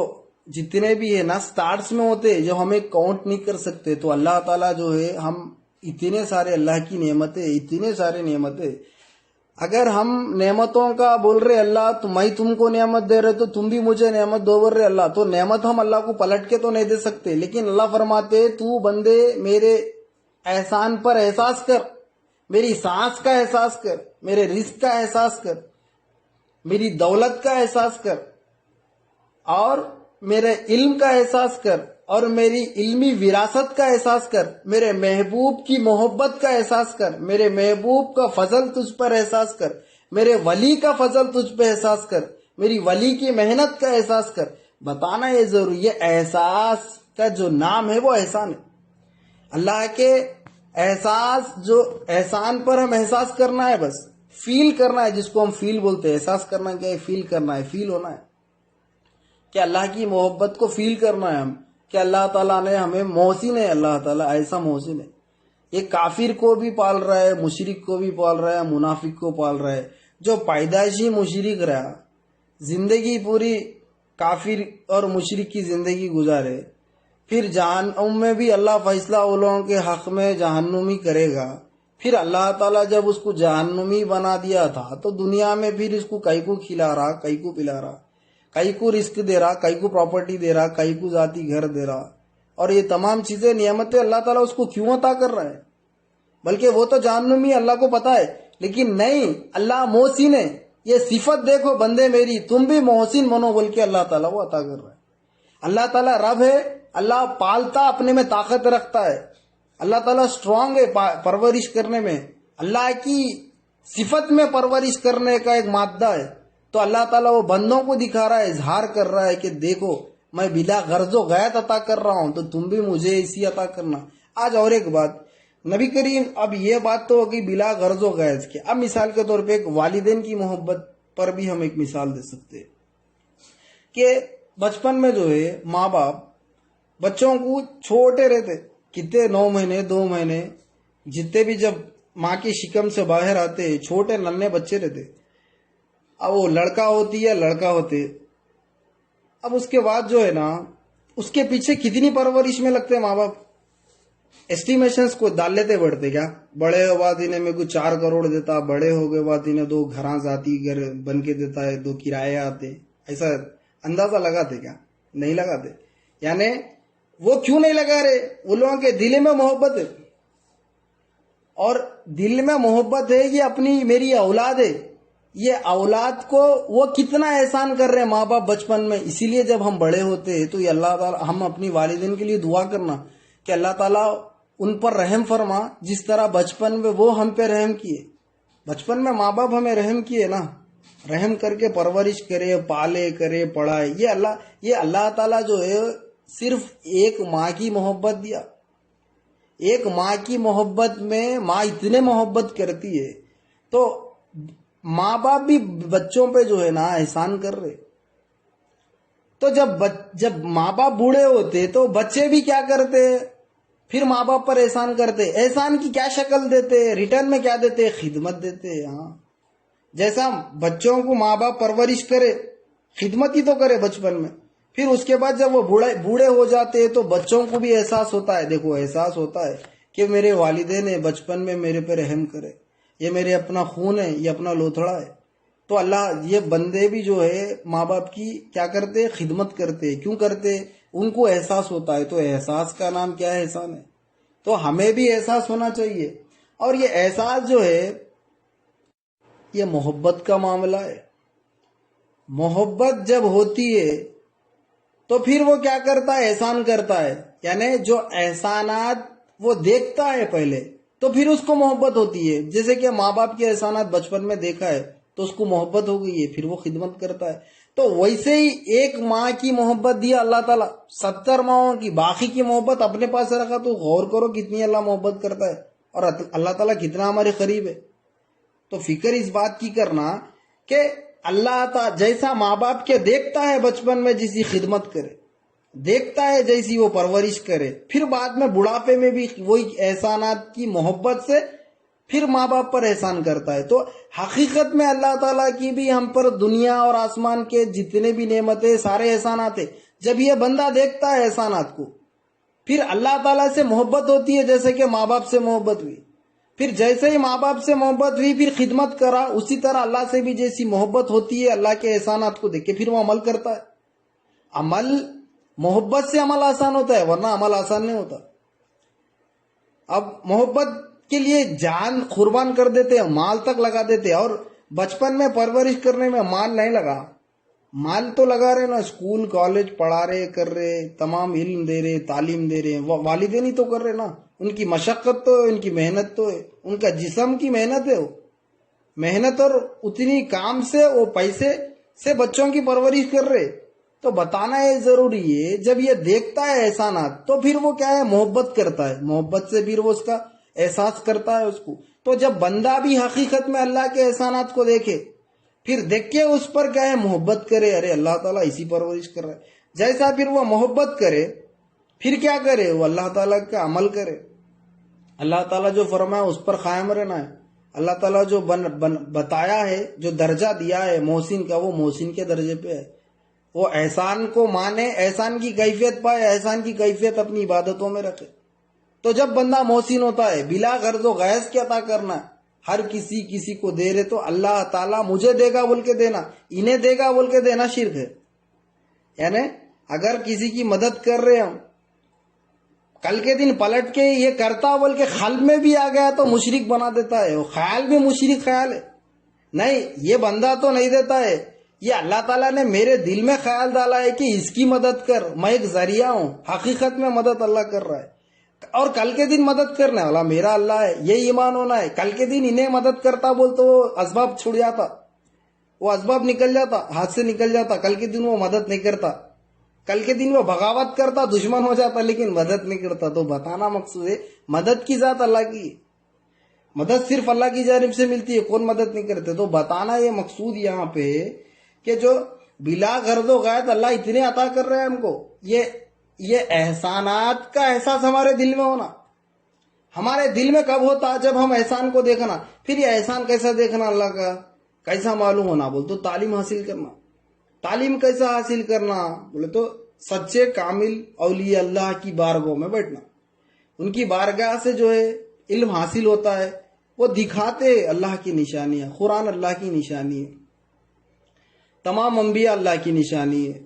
جتنے بھی ہے نا سٹارز میں ہوتے، جو ہمیں کاؤنٹ نہیں کر سکتے. تو اللہ تعالیٰ جو ہے ہم اتنے سارے اللہ کی نعمتیں، اتنے سارے نعمتیں، اگر ہم نعمتوں کا بول رہے اللہ تو میں تم کو نعمت دے رہے تو تم بھی مجھے نعمت دو بول رہے اللہ، تو نعمت ہم اللہ کو پلٹ کے تو نہیں دے سکتے. لیکن اللہ فرماتے تو بندے میرے احسان پر احساس کر، میری سانس کا احساس کر، میرے رزق کا احساس کر، میری دولت کا احساس کر، اور میرے علم کا احساس کر، اور میری علمی وراثت کا احساس کر، میرے محبوب کی محبت کا احساس کر، میرے محبوب کا فضل تجھ پر احساس کر، میرے ولی کا فضل تجھ پہ احساس کر، میری ولی کی محنت کا احساس کر. بتانا یہ ضروری ہے، احساس کا جو نام ہے وہ احسان ہے. اللہ کے احساس، جو احسان پر ہم احساس کرنا ہے، بس فیل کرنا ہے، جس کو ہم فیل بولتے ہیں۔ احساس کرنا کیا ہے؟ فیل کرنا ہے، فیل ہونا ہے کہ اللہ کی محبت کو فیل کرنا ہے ہم، کہ اللہ تعالیٰ نے ہمیں محسن ہے، اللہ تعالیٰ ایسا محسن ہے، یہ کافر کو بھی پال رہا ہے، مشرک کو بھی پال رہا ہے، منافق کو پال رہا ہے۔ جو پیدائشی مشرک رہا، زندگی پوری کافر اور مشرک کی زندگی گزارے، پھر جہنم میں بھی اللہ فیصلہ ان لوگوں کے حق میں جہنمی کرے گا۔ پھر اللہ تعالیٰ جب اس کو جہنمی بنا دیا تھا تو دنیا میں پھر اس کو کئی کو کھلا رہا، کئی کو پلا رہا، کئی کو رزق دے رہا، کئی کو پراپرٹی دے رہا، کئی کو ذاتی گھر دے رہا، اور یہ تمام چیزیں نعمتیں اللہ تعالیٰ اس کو کیوں عطا کر رہا ہے؟ بلکہ وہ تو جہنمی اللہ کو پتا ہے، لیکن نہیں، اللہ محسن ہے، یہ صفت دیکھو بندے میری، تم بھی محسن بنو، بول کے اللہ تعالیٰ وہ عطا کر رہا ہے۔ اللہ تعالیٰ رب ہے، اللہ پالتا، اپنے میں طاقت رکھتا ہے، اللہ تعالیٰ اسٹرانگ ہے پرورش کرنے میں، اللہ کی صفت میں پرورش کرنے کا ایک مادہ ہے۔ تو اللہ تعالیٰ وہ بندوں کو دکھا رہا ہے، اظہار کر رہا ہے کہ دیکھو میں بلا غرض و غیت عطا کر رہا ہوں، تو تم بھی مجھے اسی عطا کرنا۔ آج اور ایک بات، نبی کریم، اب یہ بات تو ہوگی بلا غرض و غیت کی، اب مثال کے طور پہ ایک والدین کی محبت پر بھی ہم ایک مثال دے سکتے ہیں کہ بچپن میں جو ہے ماں باپ بچوں کو چھوٹے رہتے، کتنے 9 مہینے 2 مہینے، جتنے بھی جب ماں کی شکم سے باہر آتے، چھوٹے ننھے بچے رہتے، اب وہ لڑکا ہوتی ہے لڑکا ہوتے، اب اس کے بعد جو ہے نا اس کے پیچھے کتنی پرورش میں لگتے ماں باپ، ایسٹیمیشنز کو ڈال لیتے بڑھتے، کیا بڑے ہو بعد انہیں میں کچھ 4 کروڑ دیتا، بڑے ہو گئے بعد انہیں 2 گھراں ذاتی گھر بن کے دیتا ہے، 2 کرایہ آتے، ایسا اندازہ لگاتے کیا؟ نہیں لگاتے۔ یعنی وہ کیوں نہیں لگا رہے؟ ان لوگوں کے دل میں محبت ہے، اور دل میں محبت ہے، یہ اپنی میری اولاد ہے، یہ اولاد کو وہ کتنا احسان کر رہے ہیں ماں باپ بچپن میں۔ اسی لیے جب ہم بڑے ہوتے ہیں تو یہ اللہ تعالیٰ، ہم اپنی والدین کے لیے دعا کرنا کہ اللہ تعالیٰ ان پر رحم فرما، جس طرح بچپن میں وہ ہم پہ رحم کیے، بچپن میں ماں باپ ہمیں رحم کیے نا، رحم کر کے پرورش کرے، پالے، کرے، پڑھائے۔ یہ اللہ تعالیٰ جو ہے صرف ایک ماں کی محبت دیا، ایک ماں کی محبت میں ماں اتنے محبت کرتی ہے، تو ماں باپ بھی بچوں پہ جو ہے نا احسان کر رہے۔ تو جب ماں باپ بوڑھے ہوتے تو بچے بھی کیا کرتے؟ پھر ماں باپ پر احسان کرتے۔ احسان کی کیا شکل دیتے؟ ریٹرن میں کیا دیتے؟ خدمت دیتے۔ ہاں، جیسا بچوں کو ماں باپ پرورش کرے، خدمت ہی تو کرے بچپن میں، پھر اس کے بعد جب وہ بوڑھے ہو جاتے تو بچوں کو بھی احساس ہوتا ہے، دیکھو احساس ہوتا ہے کہ میرے والدین نے بچپن میں میرے پہ رحم کرے، یہ میرے اپنا خون ہے، یہ اپنا لوتھڑا ہے۔ تو اللہ، یہ بندے بھی جو ہے ماں باپ کی کیا کرتے؟ خدمت کرتے۔ کیوں کرتے؟ ان کو احساس ہوتا ہے۔ تو احساس کا نام کیا ہے؟ احسان ہے۔ تو ہمیں بھی احساس ہونا چاہیے، اور یہ احساس جو ہے یہ محبت کا معاملہ ہے۔ محبت جب ہوتی ہے تو پھر وہ کیا کرتا ہے؟ احسان کرتا ہے۔ یعنی جو احسانات وہ دیکھتا ہے پہلے، تو پھر اس کو محبت ہوتی ہے۔ جیسے کہ ماں باپ کے احسانات بچپن میں دیکھا ہے تو اس کو محبت ہو گئی ہے، پھر وہ خدمت کرتا ہے۔ تو ویسے ہی ایک ماں کی محبت دیا اللہ تعالیٰ، 70 ماؤں کی، باقی کی محبت اپنے پاس رکھا۔ تو غور کرو کتنی اللہ محبت کرتا ہے، اور اللہ تعالیٰ کتنا ہمارے قریب ہے۔ تو فکر اس بات کی کرنا کہ اللہ تعالیٰ جیسا ماں باپ کے دیکھتا ہے بچپن میں جیسی خدمت کرے، دیکھتا ہے جیسی وہ پرورش کرے، پھر بعد میں بڑھاپے میں بھی وہی احسانات کی محبت سے پھر ماں باپ پر احسان کرتا ہے۔ تو حقیقت میں اللہ تعالیٰ کی بھی ہم پر دنیا اور آسمان کے جتنے بھی نعمتیں، سارے احسانات ہیں۔ جب یہ بندہ دیکھتا ہے احسانات کو، پھر اللہ تعالیٰ سے محبت ہوتی ہے، جیسے کہ ماں باپ سے محبت ہوئی۔ پھر جیسے ہی ماں باپ سے محبت ہوئی پھر خدمت کرا، اسی طرح اللہ سے بھی جیسی محبت ہوتی ہے، اللہ کے احسانات کو دیکھ کے پھر وہ عمل کرتا ہے۔ عمل، محبت سے عمل آسان ہوتا ہے، ورنہ عمل آسان نہیں ہوتا۔ اب محبت کے لیے جان قربان کر دیتے ہیں، مال تک لگا دیتے ہیں، اور بچپن میں پرورش کرنے میں مال نہیں لگا، مال تو لگا رہے نا، اسکول کالج پڑھا رہے، کر رہے، تمام علم دے رہے، تعلیم دے رہے، والدین ہی تو کر رہے نا، ان کی مشقت تو ہے، ان کی محنت تو ہے، ان کا جسم کی محنت ہے، وہ محنت، اور اتنی کام سے وہ پیسے سے بچوں کی پرورش کر رہے۔ تو بتانا یہ ضروری ہے، جب یہ دیکھتا ہے احسانات تو پھر وہ کیا ہے، محبت کرتا ہے، محبت سے پھر وہ اس کا احساس کرتا ہے اس کو۔ تو جب بندہ بھی حقیقت میں اللہ کے احسانات کو دیکھے، پھر دیکھ کے اس پر کیا ہے، محبت کرے، ارے اللہ تعالیٰ اسی پرورش کر رہا ہے جیسا، پھر وہ محبت کرے، پھر کیا کرے، وہ اللہ تعالیٰ کا عمل کرے، اللہ تعالیٰ جو فرمایا اس پر قائم رہنا ہے، اللہ تعالیٰ جو بتایا ہے، جو درجہ دیا ہے محسن کا، وہ محسن کے درجے پہ ہے، وہ احسان کو مانے، احسان کی کیفیت پائے، احسان کی کیفیت اپنی عبادتوں میں رکھے۔ تو جب بندہ محسن ہوتا ہے، بلا غرض و غیظ کے عطا کرنا ہے، ہر کسی کو دے رہے تو اللہ تعالیٰ مجھے دے گا بول کے دینا، انہیں دے گا بول کے دینا شرک ہے۔ یعنی اگر کسی کی مدد کر رہے ہم، کل کے دن پلٹ کے یہ کرتا بول کے قلب میں بھی آ گیا تو مشرک بنا دیتا ہے، وہ خیال بھی مشرک خیال ہے، نہیں یہ بندہ تو نہیں دیتا ہے، یہ اللہ تعالیٰ نے میرے دل میں خیال ڈالا ہے کہ اس کی مدد کر، میں ایک ذریعہ ہوں، حقیقت میں مدد اللہ کر رہا ہے، اور کل کے دن مدد کرنے والا میرا اللہ ہے، یہ ایمان ہونا ہے۔ کل کے دن انہیں مدد کرتا بول تو وہ اسباب چھوڑ جاتا، وہ اسباب نکل جاتا، ہاتھ سے نکل جاتا، کل کے دن وہ مدد نہیں کرتا، کل کے دن وہ بغاوت کرتا، دشمن ہو جاتا، لیکن مدد نہیں کرتا۔ تو بتانا مقصود ہے مدد کی ذات اللہ کی، مدد صرف اللہ کی جانب سے ملتی ہے، کون مدد نہیں کرتے۔ تو بتانا یہ مقصود یہاں پہ کہ جو بلا غرض و غایت اللہ اتنے عطا کر رہے ہیں ہم کو، یہ احسانات کا احساس ہمارے دل میں ہونا، ہمارے دل میں کب ہوتا، جب ہم احسان کو دیکھنا۔ پھر یہ احسان کیسا دیکھنا اللہ کا، کیسا معلوم ہونا بول تو تعلیم حاصل کرنا۔ تعلیم کیسا حاصل کرنا بولے تو سچے کامل اولیاء اللہ کی بارگاہوں میں بیٹھنا، ان کی بارگاہ سے جو ہے علم حاصل ہوتا ہے، وہ دکھاتے اللہ کی نشانیاں، قرآن اللہ کی نشانی ہے، تمام انبیاء اللہ کی نشانی ہے،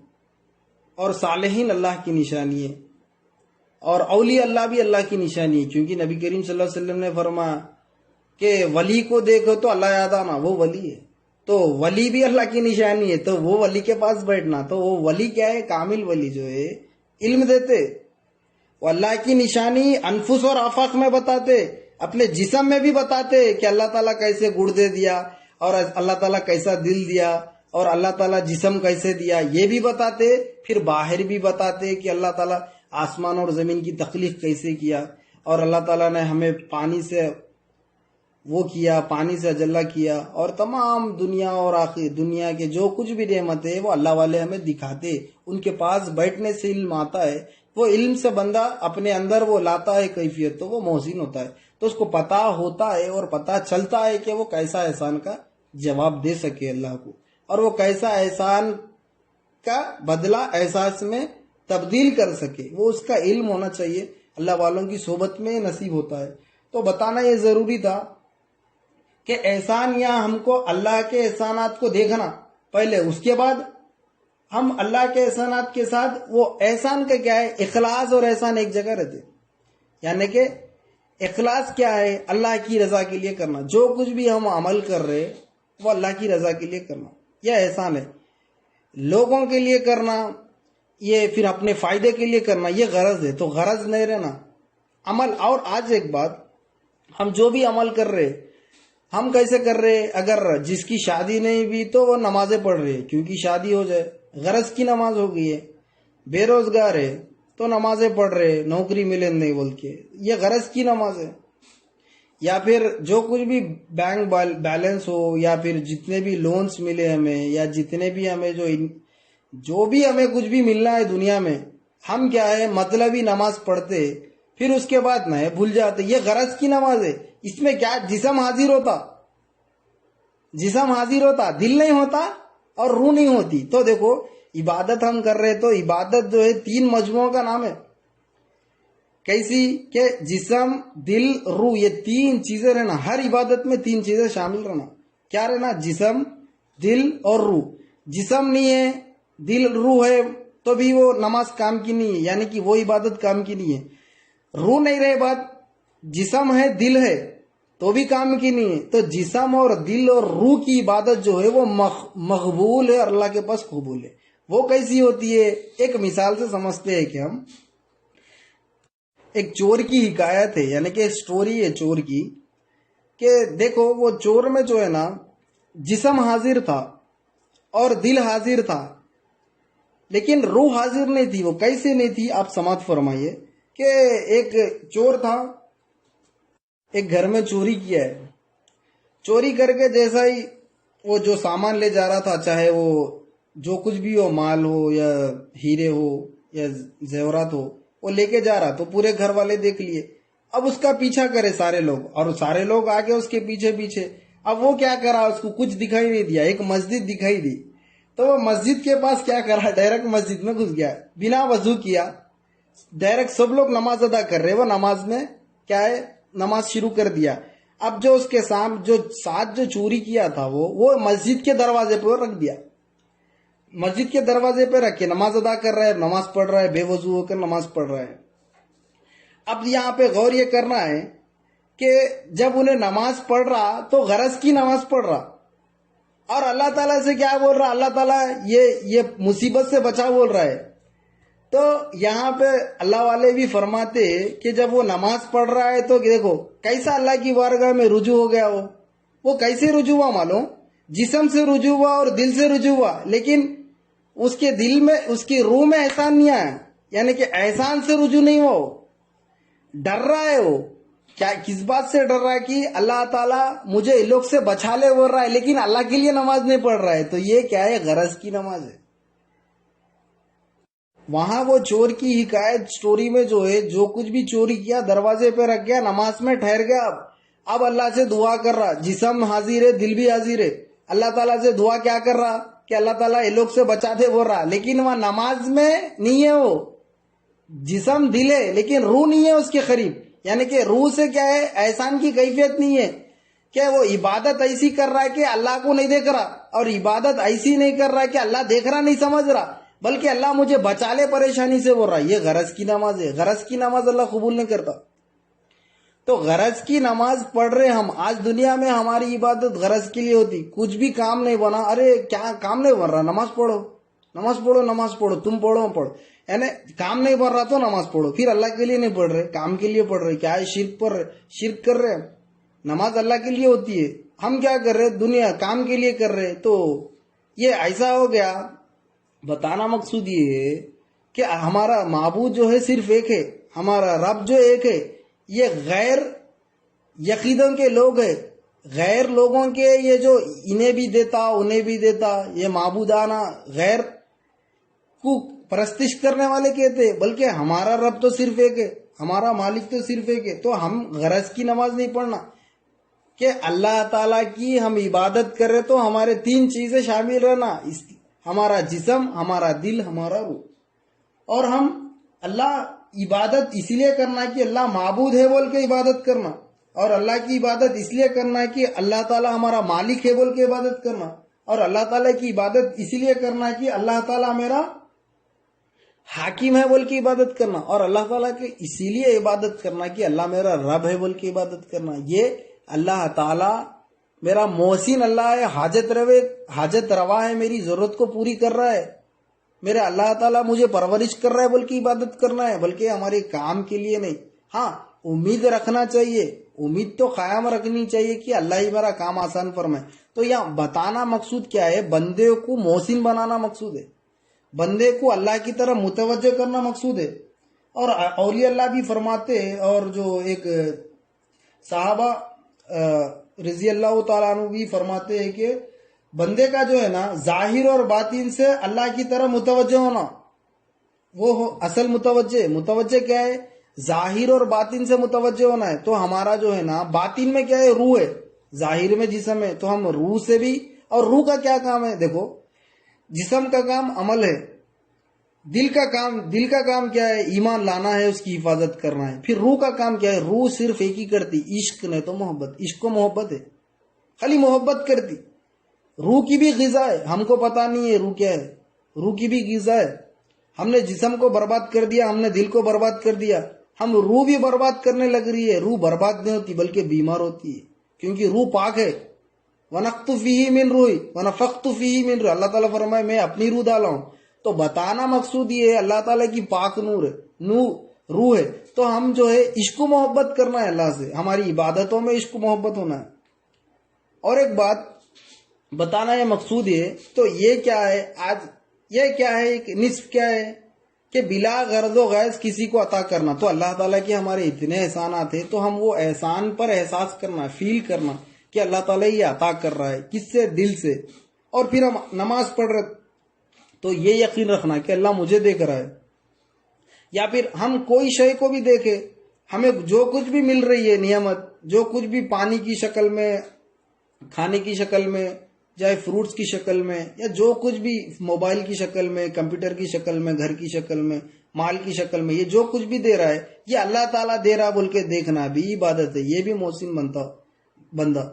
اور صالحین اللہ کی نشانی ہے، اور اولیاء اللہ بھی اللہ کی نشانی ہے، کیونکہ نبی کریم صلی اللہ علیہ وسلم نے فرمایا کہ ولی کو دیکھو تو اللہ یاد آنا، وہ ولی ہے۔ تو ولی بھی اللہ کی نشانی ہے، تو وہ ولی کے پاس بیٹھنا، تو وہ ولی کیا ہے، کامل ولی جو ہے علم دیتے، وہ اللہ کی نشانی انفس اور آفاق میں بتاتے، اپنے جسم میں بھی بتاتے کہ اللہ تعالیٰ کیسے گردے دیا، اور اللہ تعالیٰ کیسا دل دیا، اور اللہ تعالیٰ جسم کیسے دیا، یہ بھی بتاتے، پھر باہر بھی بتاتے کہ اللہ تعالیٰ آسمان اور زمین کی تخلیق کیسے کیا، اور اللہ تعالیٰ نے ہمیں پانی سے وہ کیا، پانی سے اجلا کیا، اور تمام دنیا اور آخر دنیا کے جو کچھ بھی نعمت ہے وہ اللہ والے ہمیں دکھاتے، ان کے پاس بیٹھنے سے علم آتا ہے، وہ علم سے بندہ اپنے اندر وہ لاتا ہے کیفیت، تو وہ محسن ہوتا ہے، تو اس کو پتا ہوتا ہے اور پتا چلتا ہے کہ وہ کیسا احسان کا جواب دے سکے اللہ کو، اور وہ کیسا احسان کا بدلہ احساس میں تبدیل کر سکے، وہ اس کا علم ہونا چاہیے، اللہ والوں کی صحبت میں نصیب ہوتا ہے۔ تو بتانا یہ ضروری تھا کہ احسان یہاں ہم کو اللہ کے احسانات کو دیکھنا پہلے، اس کے بعد ہم اللہ کے احسانات کے ساتھ وہ احسان کا کیا ہے، اخلاص اور احسان ایک جگہ رہتے، یعنی کہ اخلاص کیا ہے، اللہ کی رضا کے لیے کرنا، جو کچھ بھی ہم عمل کر رہے وہ اللہ کی رضا کے لیے کرنا، یہ احسان ہے۔ لوگوں کے لیے کرنا، یہ پھر اپنے فائدے کے لیے کرنا، یہ غرض ہے، تو غرض نہیں رہنا عمل۔ اور آج ایک بات، ہم جو بھی عمل کر رہے ہم کیسے کر رہے، اگر جس کی شادی نہیں بھی تو وہ نمازیں پڑھ رہے کیونکہ شادی ہو جائے، غرض کی نماز ہو گئی ہے، بے روزگار ہے تو نمازیں پڑھ رہے نوکری ملے نہیں بول کے، یہ غرض کی نماز ہے۔ یا پھر جو کچھ بھی بینک بیلنس ہو، یا پھر جتنے بھی لونز ملے ہمیں، یا جتنے بھی ہمیں جو بھی ہمیں کچھ بھی ملنا ہے دنیا میں، ہم کیا ہے مطلبی نماز پڑھتے، پھر اس کے بعد نہ بھول جاتے، یہ غرض کی نماز ہے۔ اس میں کیا جسم حاضر ہوتا، جسم حاضر ہوتا، دل نہیں ہوتا اور روح نہیں ہوتی۔ تو دیکھو عبادت ہم کر رہے تو عبادت جو ہے تین مجموعوں کا نام ہے، کیسی کہ جسم دل روح، یہ تین چیزیں رہنا، ہر عبادت میں تین چیزیں شامل رہنا، کیا رہنا، جسم دل اور روح۔ جسم نہیں ہے دل روح ہے تو بھی وہ نماز کام کی نہیں ہے، یعنی کہ وہ عبادت کام کی نہیں ہے۔ روح نہیں رہے بات، جسم ہے دل ہے تو بھی کام کی نہیں ہے۔ تو جسم اور دل اور روح کی عبادت جو ہے وہ مقبول ہے اور اللہ کے پاس قبول ہے۔ وہ کیسی ہوتی ہے، ایک مثال سے سمجھتے ہیں کہ ہم ایک چور کی حکایت ہے، یعنی کہ سٹوری ہے چور کی، کہ دیکھو وہ چور میں جو ہے نا جسم حاضر تھا اور دل حاضر تھا، لیکن روح حاضر نہیں تھی. وہ کیسے نہیں تھی آپ سماعت فرمائیے کہ ایک چور تھا, ایک گھر میں چوری کیا ہے. چوری کر کے جیسا ہی وہ جو سامان لے جا رہا تھا, چاہے وہ جو کچھ بھی ہو, مال ہو یا ہیرے ہو یا زیورات ہو, وہ لے کے جا رہا تو پورے گھر والے دیکھ لیے. اب اس کا پیچھا کرے سارے لوگ, اور سارے لوگ آگے اس کے پیچھے پیچھے. اب وہ کیا کرا, اس کو کچھ دکھائی نہیں دیا, ایک مسجد دکھائی دی, تو وہ مسجد کے پاس کیا کرا, ڈائریکٹ مسجد میں گھس گیا, بنا وضو کیا. ڈائریکٹ سب لوگ نماز ادا کر رہے, وہ نماز میں کیا ہے, نماز شروع کر دیا. اب جو اس کے ساتھ جو چوری کیا تھا وہ مسجد کے دروازے پہ رکھ دیا. مسجد کے دروازے پہ رکھ کے نماز ادا کر رہا ہے, نماز پڑھ رہا ہے, بے وضو ہو کر نماز پڑھ رہا ہے. اب یہاں پہ غور یہ کرنا ہے کہ جب انہیں نماز پڑھ رہا تو غرض کی نماز پڑھ رہا, اور اللہ تعالیٰ سے کیا بول رہا, اللہ تعالیٰ یہ مصیبت سے بچا بول رہا ہے. تو یہاں پہ اللہ والے بھی فرماتے کہ جب وہ نماز پڑھ رہا ہے تو دیکھو کیسا اللہ کی بارگاہ میں رجوع ہو گیا. وہ کیسے رجوع ہوا معلوم, جسم سے رجوع ہوا اور دل سے رجوع ہوا, لیکن اس کے دل میں, اس کی روح میں احسان نہیں آیا, یعنی کہ احسان سے رجوع نہیں ہوا. وہ ڈر رہا ہے. وہ کیا, کس بات سے ڈر رہا ہے کہ اللہ تعالیٰ مجھے ان لوگ سے بچا لے بول رہا ہے, لیکن اللہ کے لیے نماز نہیں پڑھ رہا ہے. تو یہ کیا ہے, غرض کی نماز ہے. وہاں وہ چور کی حکایت سٹوری میں جو ہے, جو کچھ بھی چوری کیا دروازے پہ رکھ گیا, نماز میں ٹھہر گیا. اب اللہ سے دعا کر رہا, جسم حاضر ہے, دل بھی حاضر ہے. اللہ تعالیٰ سے دعا کیا کر رہا کہ اللہ تعالیٰ یہ لوگ سے بچا دے بول رہا, لیکن وہاں نماز میں نہیں ہے. وہ جسم دل ہے لیکن روح نہیں ہے اس کے قریب, یعنی کہ روح سے کیا ہے, احسان کی کیفیت نہیں ہے کہ وہ عبادت ایسی کر رہا ہے کہ اللہ کو نہیں دیکھ رہا, اور عبادت ایسی نہیں کر رہا ہے کہ اللہ دیکھ رہا نہیں سمجھ رہا, بلکہ اللہ مجھے بچا لے پریشانی سے بول رہا. یہ غرض کی نماز ہے. غرض کی نماز اللہ قبول نہیں کرتا. تو غرض کی نماز پڑھ رہے ہم. آج دنیا میں ہماری عبادت غرض کے لیے ہوتی, کچھ بھی کام نہیں بنا, ارے کیا کام نہیں بن رہا, نماز پڑھو, نماز پڑھو, نماز پڑھو, تم پڑھو پڑھو, یعنی کام نہیں بن رہا تو نماز پڑھو. پھر اللہ کے لیے نہیں پڑھ رہے, کام کے لیے پڑھ رہے. کیا ہے, شرک پڑھ رہے, شرک کر رہے. نماز اللہ کے لیے ہوتی ہے, ہم کیا کر رہے, دنیا کام کے لیے کر رہے. تو یہ ایسا ہو گیا. بتانا مقصود یہ ہے کہ ہمارا معبود جو ہے صرف ایک ہے, ہمارا رب جو ایک ہے. یہ غیر یقینوں کے لوگ ہیں, غیر لوگوں کے, یہ جو انہیں بھی دیتا انہیں بھی دیتا, یہ معبودانہ غیر کو پرستش کرنے والے کہتے, بلکہ ہمارا رب تو صرف ایک ہے, ہمارا مالک تو صرف ایک ہے. تو ہم غرض کی نماز نہیں پڑھنا کہ اللہ تعالیٰ کی ہم عبادت کر رہے تو ہمارے 3 چیزیں شامل رہنا, ہمارا جسم, ہمارا دل, ہمارا روح. اور ہم اللہ عبادت اس لیے کرنا کہ اللہ معبود ہے بول کے عبادت کرنا, اور اللہ کی عبادت اس لیے کرنا کہ اللہ تعالیٰ ہمارا مالک ہے بول کے عبادت کرنا, اور اللہ تعالیٰ کی عبادت اس لیے کرنا کہ اللہ تعالیٰ میرا حاکم ہے بول کے عبادت کرنا, اور اللہ تعالیٰ کے اسی لیے عبادت کرنا کہ اللہ میرا رب ہے بول کے عبادت کرنا. یہ اللہ تعالیٰ میرا محسن اللہ ہے, حاجت روا ہے, میری ضرورت کو پوری کر رہا ہے, میرا اللہ تعالیٰ مجھے پرورش کر رہا ہے بول کے عبادت کرنا ہے, بلکہ ہمارے کام کے لیے نہیں. ہاں امید رکھنا چاہیے, امید تو قائم رکھنی چاہیے کہ اللہ ہی میرا کام آسان فرمائے. تو یہاں بتانا مقصود کیا ہے, بندے کو محسن بنانا مقصود ہے, بندے کو اللہ کی طرف متوجہ کرنا مقصود ہے. اور اولیاء اللہ بھی فرماتے ہیں, اور جو ایک صحابہ رضی اللہ تعالیٰ عنہ بھی فرماتے ہیں کہ بندے کا جو ہے نا ظاہر اور باطن سے اللہ کی طرف متوجہ ہونا, وہ اصل متوجہ کیا ہے, ظاہر اور باطن سے متوجہ ہونا ہے. تو ہمارا جو ہے نا باطن میں کیا ہے, روح ہے, ظاہر میں جسم ہے, تو ہم روح سے بھی, اور روح کا کیا کام ہے, دیکھو جسم کا کام عمل ہے, دل کا کام کیا ہے, ایمان لانا ہے, اس کی حفاظت کرنا ہے. پھر روح کا کام کیا ہے, روح صرف ایک ہی کرتی, عشق نہیں تو محبت. عشق کو محبت ہے, خالی محبت کرتی. روح کی بھی غذا ہے, ہم کو پتا نہیں ہے روح کیا ہے, روح کی بھی غذا ہے. ہم نے جسم کو برباد کر دیا, ہم نے دل کو برباد کر دیا, ہم روح بھی برباد کرنے لگ رہی ہے. روح برباد نہیں ہوتی بلکہ بیمار ہوتی ہے, کیونکہ روح پاک ہے. وَنَفَخْتُ فِيهِ مِن رُوحِي وَنَفَخْتُ فِيهِ مِن رُوحِي, اللہ تعالیٰ فرمائے میں اپنی روح ڈالا ہوں. تو بتانا مقصود یہ ہے اللہ تعالیٰ کی پاک نور ہے, روح ہے. تو ہم جو ہے عشق و محبت کرنا ہے اللہ سے, ہماری عبادتوں میں عشق و محبت ہونا ہے. اور ایک بات بتانا یہ مقصود ہے, تو یہ کیا ہے, آج یہ کیا ہے؟ ایک نصف کیا ہے کہ بلا غرض و غیظ کسی کو عطا کرنا. تو اللہ تعالیٰ کے ہمارے اتنے احسانات ہیں تو ہم وہ احسان پر احساس کرنا، فیل کرنا کہ اللہ تعالیٰ یہ عطا کر رہا ہے. کس سے؟ دل سے. اور پھر ہم نماز پڑھ رہے تو یہ یقین رکھنا کہ اللہ مجھے دیکھ رہا ہے. یا پھر ہم کوئی شے کو بھی دیکھے، ہمیں جو کچھ بھی مل رہی ہے نعمت، جو کچھ بھی پانی کی شکل میں، کھانے کی شکل میں، چاہے فروٹس کی شکل میں، یا جو کچھ بھی موبائل کی شکل میں، کمپیوٹر کی شکل میں، گھر کی شکل میں، مال کی شکل میں، یہ جو کچھ بھی دے رہا ہے یہ اللہ تعالیٰ دے رہا بول کے دیکھنا بھی عبادت ہے. یہ بھی محسن بندہ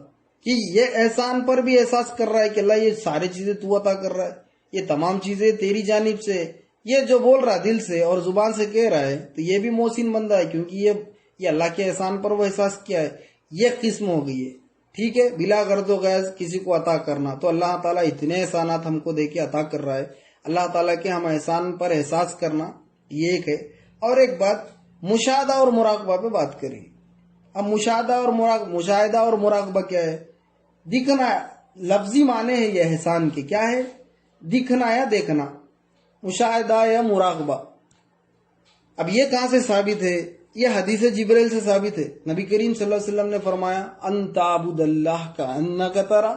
کہ یہ احسان پر بھی احساس کر رہا ہے کہ اللہ یہ ساری چیزیں تو عطا کر رہا ہے، یہ تمام چیزیں تیری جانب سے. یہ جو بول رہا دل سے اور زبان سے کہہ رہا ہے تو یہ بھی محسن بندہ ہے، کیونکہ یہ اللہ کے احسان پر وہ احساس کیا ہے. یہ قسم ہو گئی ہے. ٹھیک ہے، بلا غرض و غیظ کسی کو عطا کرنا. تو اللہ تعالیٰ اتنے احسانات ہم کو دے کے عطا کر رہا ہے. اللہ تعالیٰ کے ہم احسان پر احساس کرنا یہ ایک ہے. اور ایک بات مشاہدہ اور مراقبہ پہ بات کریں. اب مشاہدہ اور مراقبہ کیا ہے؟ دکھنا. لفظی معنی ہے یہ احسان کے، کیا ہے؟ دکھنا یا دیکھنا، مشاہدہ یا مراقبہ. اب یہ کہاں سے ثابت ہے؟ یہ حدیث جبریل سے ثابت ہے. نبی کریم صلی اللہ علیہ وسلم نے فرمایا ان تعبد اللہ کأنک ترى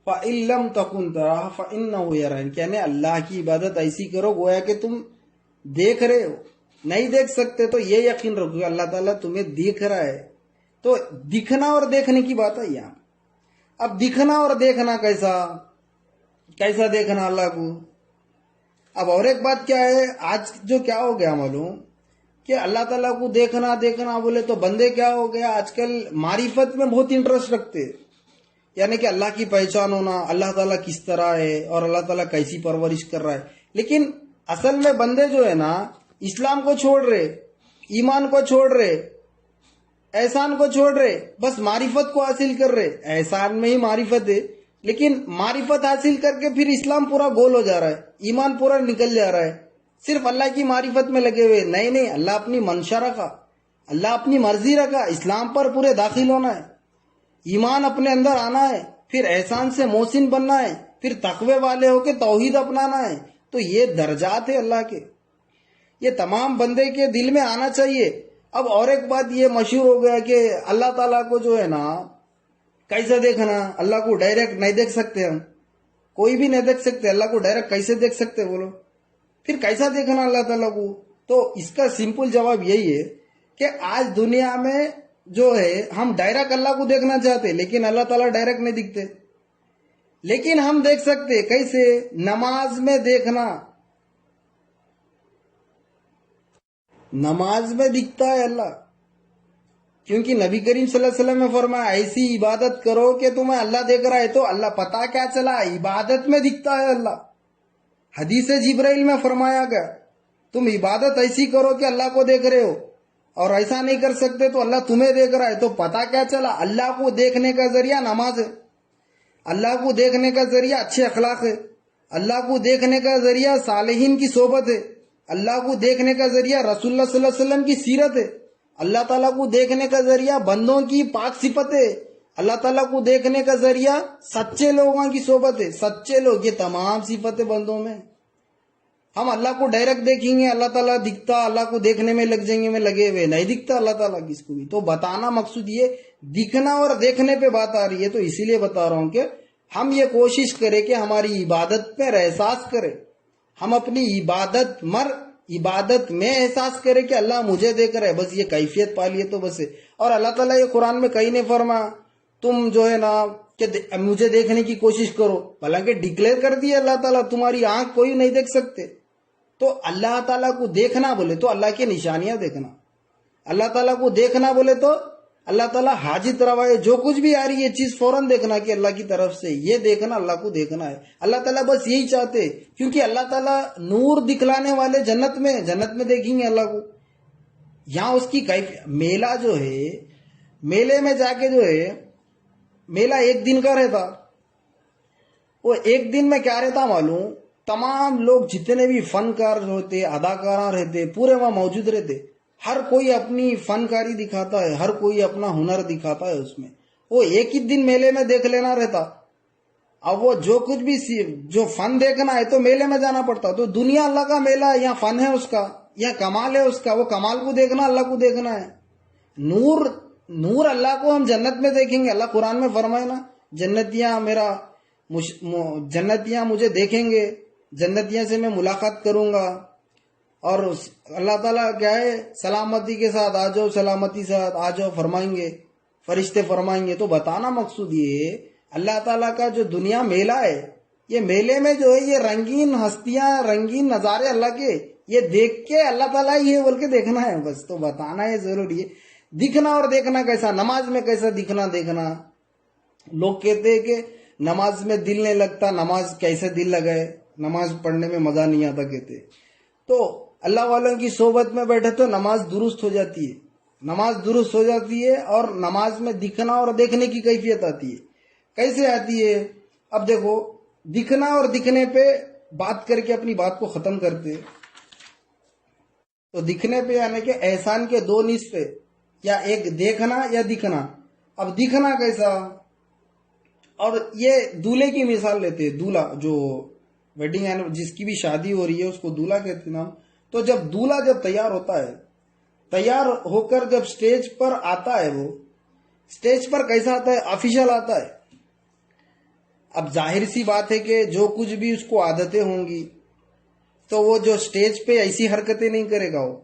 فإن لم تكن تراه فإنه يراك. یعنی اللہ کی عبادت ایسی کرو گویا کہ تم دیکھ رہے ہو. نہیں دیکھ سکتے تو یہ یقین رکھو کہ اللہ تعالیٰ تمہیں دیکھ رہا ہے. تو دکھنا اور دیکھنے کی بات ہے یہاں. اب دکھنا اور دیکھنا کیسا دیکھنا اللہ کو؟ اب اور ایک بات کیا ہے، آج جو کیا ہو گیا معلوم کہ اللہ تعالیٰ کو دیکھنا بولے تو بندے کیا ہو گیا آج کل معرفت میں بہت انٹرسٹ رکھتے. یعنی کہ اللہ کی پہچان ہونا، اللہ تعالیٰ کس طرح ہے اور اللہ تعالیٰ کیسی پرورش کر رہا ہے. لیکن اصل میں بندے جو ہے نا اسلام کو چھوڑ رہے، ایمان کو چھوڑ رہے، احسان کو چھوڑ رہے، بس معرفت کو حاصل کر رہے. احسان میں ہی معرفت ہے، لیکن معرفت حاصل کر کے پھر اسلام پورا گول ہو جا رہا ہے، ایمان پورا نکل جا رہا ہے. صرف اللہ کی معرفت میں لگے ہوئے. نہیں، اللہ اپنی منشا رکھا، اللہ اپنی مرضی رکھا. اسلام پر پورے داخل ہونا ہے، ایمان اپنے اندر آنا ہے، پھر احسان سے محسن بننا ہے، پھر تقوی والے ہو کے توحید اپنانا ہے. تو یہ درجات ہے اللہ کے، یہ تمام بندے کے دل میں آنا چاہیے. اب اور ایک بات یہ مشہور ہو گیا کہ اللہ تعالیٰ کو جو ہے نا کیسے دیکھنا؟ اللہ کو ڈائریکٹ نہیں دیکھ سکتے، ہم کوئی بھی نہیں دیکھ سکتے. اللہ کو ڈائریکٹ کیسے دیکھ سکتے بولو؟ پھر کیسا دیکھنا اللہ تعالیٰ کو؟ تو اس کا سمپل جواب یہی ہے کہ آج دنیا میں جو ہے ہم ڈائریکٹ اللہ کو دیکھنا چاہتے لیکن اللہ تعالیٰ ڈائریکٹ نہیں دکھتے. لیکن ہم دیکھ سکتے. کیسے؟ نماز میں دیکھنا. نماز میں دکھتا ہے اللہ، کیونکہ نبی کریم صلی اللہ علیہ وسلم نے فرمایا ایسی عبادت کرو کہ تمہیں اللہ دیکھ رہا ہے. تو اللہ پتا کیا چلا؟ عبادت میں دکھتا ہے اللہ. حدیث جبرائیل میں فرمایا گیا تم عبادت ایسی کرو کہ اللہ کو دیکھ رہے ہو، اور ایسا نہیں کر سکتے تو اللہ تمہیں دیکھ رہا ہے. تو پتا کیا چلا؟ اللہ کو دیکھنے کا ذریعہ نماز ہے، اللہ کو دیکھنے کا ذریعہ اچھے اخلاق ہے، اللہ کو دیکھنے کا ذریعہ صالحین کی صحبت ہے، اللہ کو دیکھنے کا ذریعہ رسول اللہ صلی اللہ علیہ وسلم کی سیرت ہے، اللہ تعالیٰ کو دیکھنے کا ذریعہ بندوں کی پاک صفت ہے، اللہ تعالیٰ کو دیکھنے کا ذریعہ سچے لوگوں کی صحبت ہے. سچے لوگ، یہ تمام صفتیں بندوں میں. ہم اللہ کو ڈائریکٹ دیکھیں گے اللہ تعالیٰ دکھتا، اللہ کو دیکھنے میں لگ جائیں گے، میں لگے ہوئے نہیں دکھتا اللہ تعالیٰ کس کو بھی. تو بتانا مقصود یہ دکھنا اور دیکھنے پہ بات آ رہی ہے. تو اسی لیے بتا رہا ہوں کہ ہم یہ کوشش کریں کہ ہماری عبادت پر احساس کریں، ہم اپنی عبادت میں احساس کرے کہ اللہ مجھے دیکھ رہا ہے. بس یہ کیفیت پالیے تو بس ہے. اور اللہ تعالیٰ یہ قرآن میں کہیں نہیں فرما تم جو ہے نا کہ مجھے دیکھنے کی کوشش کرو، حالانکہ ڈکلیئر کر دیا اللہ تعالیٰ تمہاری آنکھ کوئی نہیں دیکھ سکتے. تو اللہ تعالیٰ کو دیکھنا بولے تو اللہ کی نشانیاں دیکھنا، اللہ تعالیٰ کو دیکھنا بولے تو اللہ تعالیٰ حاجت روائے جو کچھ بھی آ رہی ہے چیز فوراً دیکھنا کہ اللہ کی طرف سے یہ دیکھنا، اللہ کو دیکھنا ہے. اللہ تعالیٰ بس یہی چاہتے، کیونکہ اللہ تعالیٰ نور دکھلانے والے جنت میں دیکھیں گے اللہ کو. یہاں اس کی میلہ جو ہے، میلے میں جا کے جو ہے میلہ ایک دن کا رہتا. وہ ایک دن میں کیا رہتا معلوم؟ تمام لوگ جتنے بھی فنکار ہوتے، اداکار رہتے، پورے وہاں موجود رہتے. ہر کوئی اپنی فنکاری دکھاتا ہے، ہر کوئی اپنا ہنر دکھاتا ہے اس میں. وہ ایک ہی دن میلے میں دیکھ لینا رہتا. اب وہ جو کچھ بھی جو فن دیکھنا ہے تو میلے میں جانا پڑتا. تو دنیا اللہ کا میلہ ہے، یہاں فن ہے اس کا، یہاں کمال ہے اس کا. وہ کمال کو دیکھنا، اللہ کو دیکھنا ہے. نور اللہ کو ہم جنت میں دیکھیں گے. اللہ قرآن میں فرمائے نا، جنتیاں مجھے دیکھیں گے، جنتیاں سے میں ملاقات کروں گا. اور اللہ تعالیٰ کیا ہے، سلامتی کے ساتھ آ جاؤ، سلامتی سے آ جاؤ فرمائیں گے، فرشتے فرمائیں گے. تو بتانا مقصود یہ ہے، اللہ تعالیٰ کا جو دنیا میلہ ہے، یہ میلے میں جو ہے یہ رنگین ہستیاں، رنگین نظارے اللہ کے، یہ دیکھ کے اللہ تعالیٰ یہ بول کے دیکھنا ہے بس. تو بتانا ہے ضروری ہے. دکھنا اور دیکھنا کیسا، نماز میں کیسا دکھنا دیکھنا. لوگ کہتے ہیں کہ نماز میں دل نہیں لگتا، نماز کیسے دل لگائے، نماز پڑھنے میں مزہ نہیں آتا کہتے. تو اللہ والوں کی صحبت میں بیٹھے تو نماز درست ہو جاتی ہے، نماز درست ہو جاتی ہے. اور نماز میں دکھنا اور دیکھنے کی کیفیت آتی ہے. کیسے آتی ہے؟ اب دیکھو، دکھنا اور دکھنے پہ بات کر کے اپنی بات کو ختم کرتے. تو دکھنے پہ یعنی کہ احسان کے دو نصف ہے، یا ایک دیکھنا یا دکھنا. اب دکھنا کیسا؟ اور یہ دولہے کی مثال لیتے ہیں. دولہا جو ویڈنگ، جس کی بھی شادی ہو رہی ہے اس کو دولہا کہتے ہیں نام. تو جب دولہا جب تیار ہوتا ہے، تیار ہو کر جب سٹیج پر آتا ہے، وہ سٹیج پر کیسا آتا ہے؟ آفیشل آتا ہے. اب ظاہر سی بات ہے کہ جو کچھ بھی اس کو عادتیں ہوں گی تو وہ جو سٹیج پہ ایسی حرکتیں نہیں کرے گا وہ.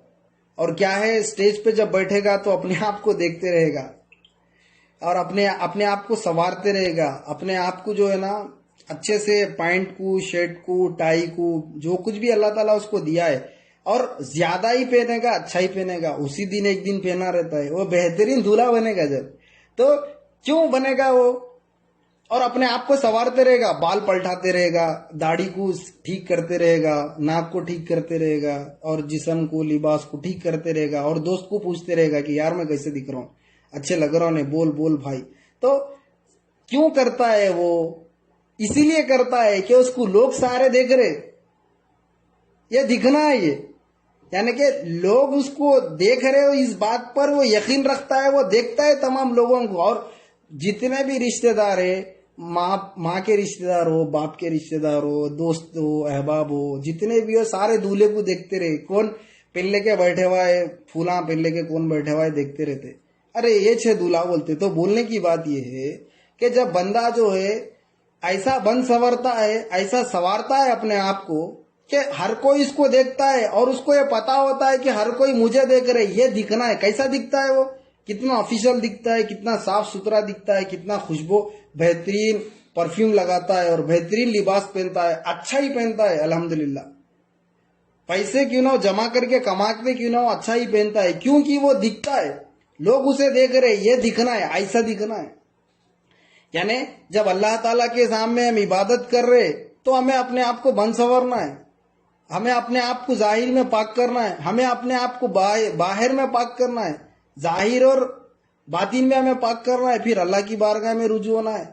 اور کیا ہے، سٹیج پہ جب بیٹھے گا تو اپنے آپ کو دیکھتے رہے گا اور اپنے آپ کو سنوارتے رہے گا. اپنے آپ کو جو ہے نا اچھے سے پینٹ کو، شرٹ کو، ٹائی کو، جو کچھ بھی اللہ تعالیٰ اس کو دیا ہے، اور زیادہ ہی پہنے گا، اچھا ہی پہنے گا. اسی دن ایک دن پہنا رہتا ہے، وہ بہترین دولہا بنے گا جب. تو کیوں بنے گا وہ؟ اور اپنے آپ کو سنوارتے رہے گا، بال پلٹاتے رہے گا، داڑھی کو ٹھیک کرتے رہے گا، ناک کو ٹھیک کرتے رہے گا، اور جسم کو، لباس کو ٹھیک کرتے رہے گا. اور دوست کو پوچھتے رہے گا کہ یار میں کیسے دکھ رہا ہوں، اچھے لگ رہا ہوں، بول بھائی. تو کیوں کرتا ہے وہ؟ اسی لیے کرتا ہے کہ اس کو لوگ سارے دیکھ رہے. یہ دکھنا ہے یہ، یعنی کہ لوگ اس کو دیکھ رہے ہو، اس بات پر وہ یقین رکھتا ہے، وہ دیکھتا ہے تمام لوگوں کو. اور جتنے بھی رشتہ دار ہیں، ماں کے رشتہ دار ہو، باپ کے رشتہ دار ہو، دوست ہو، احباب ہو، جتنے بھی ہو، سارے دولہے کو دیکھتے رہے. کون پہلے کے بیٹھے ہوا ہے، پھولاں پہلے کے کون بیٹھے ہوا ہے، دیکھتے رہتے. ارے یہ دولہا بولتے. تو بولنے کی بات یہ ہے کہ جب بندہ جو ہے ایسا بن سنورتا ہے، ایسا سنوارتا ہے اپنے آپ کو کہ ہر کوئی اس کو دیکھتا ہے، اور اس کو یہ پتا ہوتا ہے کہ ہر کوئی مجھے دیکھ رہے. یہ دکھنا ہے. کیسا دکھتا ہے وہ؟ کتنا آفیشل دکھتا ہے، کتنا صاف ستھرا دکھتا ہے، کتنا خوشبو، بہترین پرفیوم لگاتا ہے، اور بہترین لباس پہنتا ہے، اچھا ہی پہنتا ہے. الحمدللہ پیسے کیوں نہ ہو، جمع کر کے کماتے کیوں نہ ہو، اچھا ہی پہنتا ہے. کیونکہ وہ دکھتا ہے، لوگ اسے دیکھ رہے. یہ دکھنا ہے، ایسا دکھنا ہے. یعنی جب اللہ تعالیٰ کے سامنے ہم عبادت کر رہے تو ہمیں اپنے آپ کو بن سنورنا ہے، ہمیں اپنے آپ کو ظاہر میں پاک کرنا ہے، ہمیں اپنے آپ کو باہر میں پاک کرنا ہے، ظاہر اور باطن میں ہمیں پاک کرنا ہے، پھر اللہ کی بارگاہ میں رجوع ہونا ہے.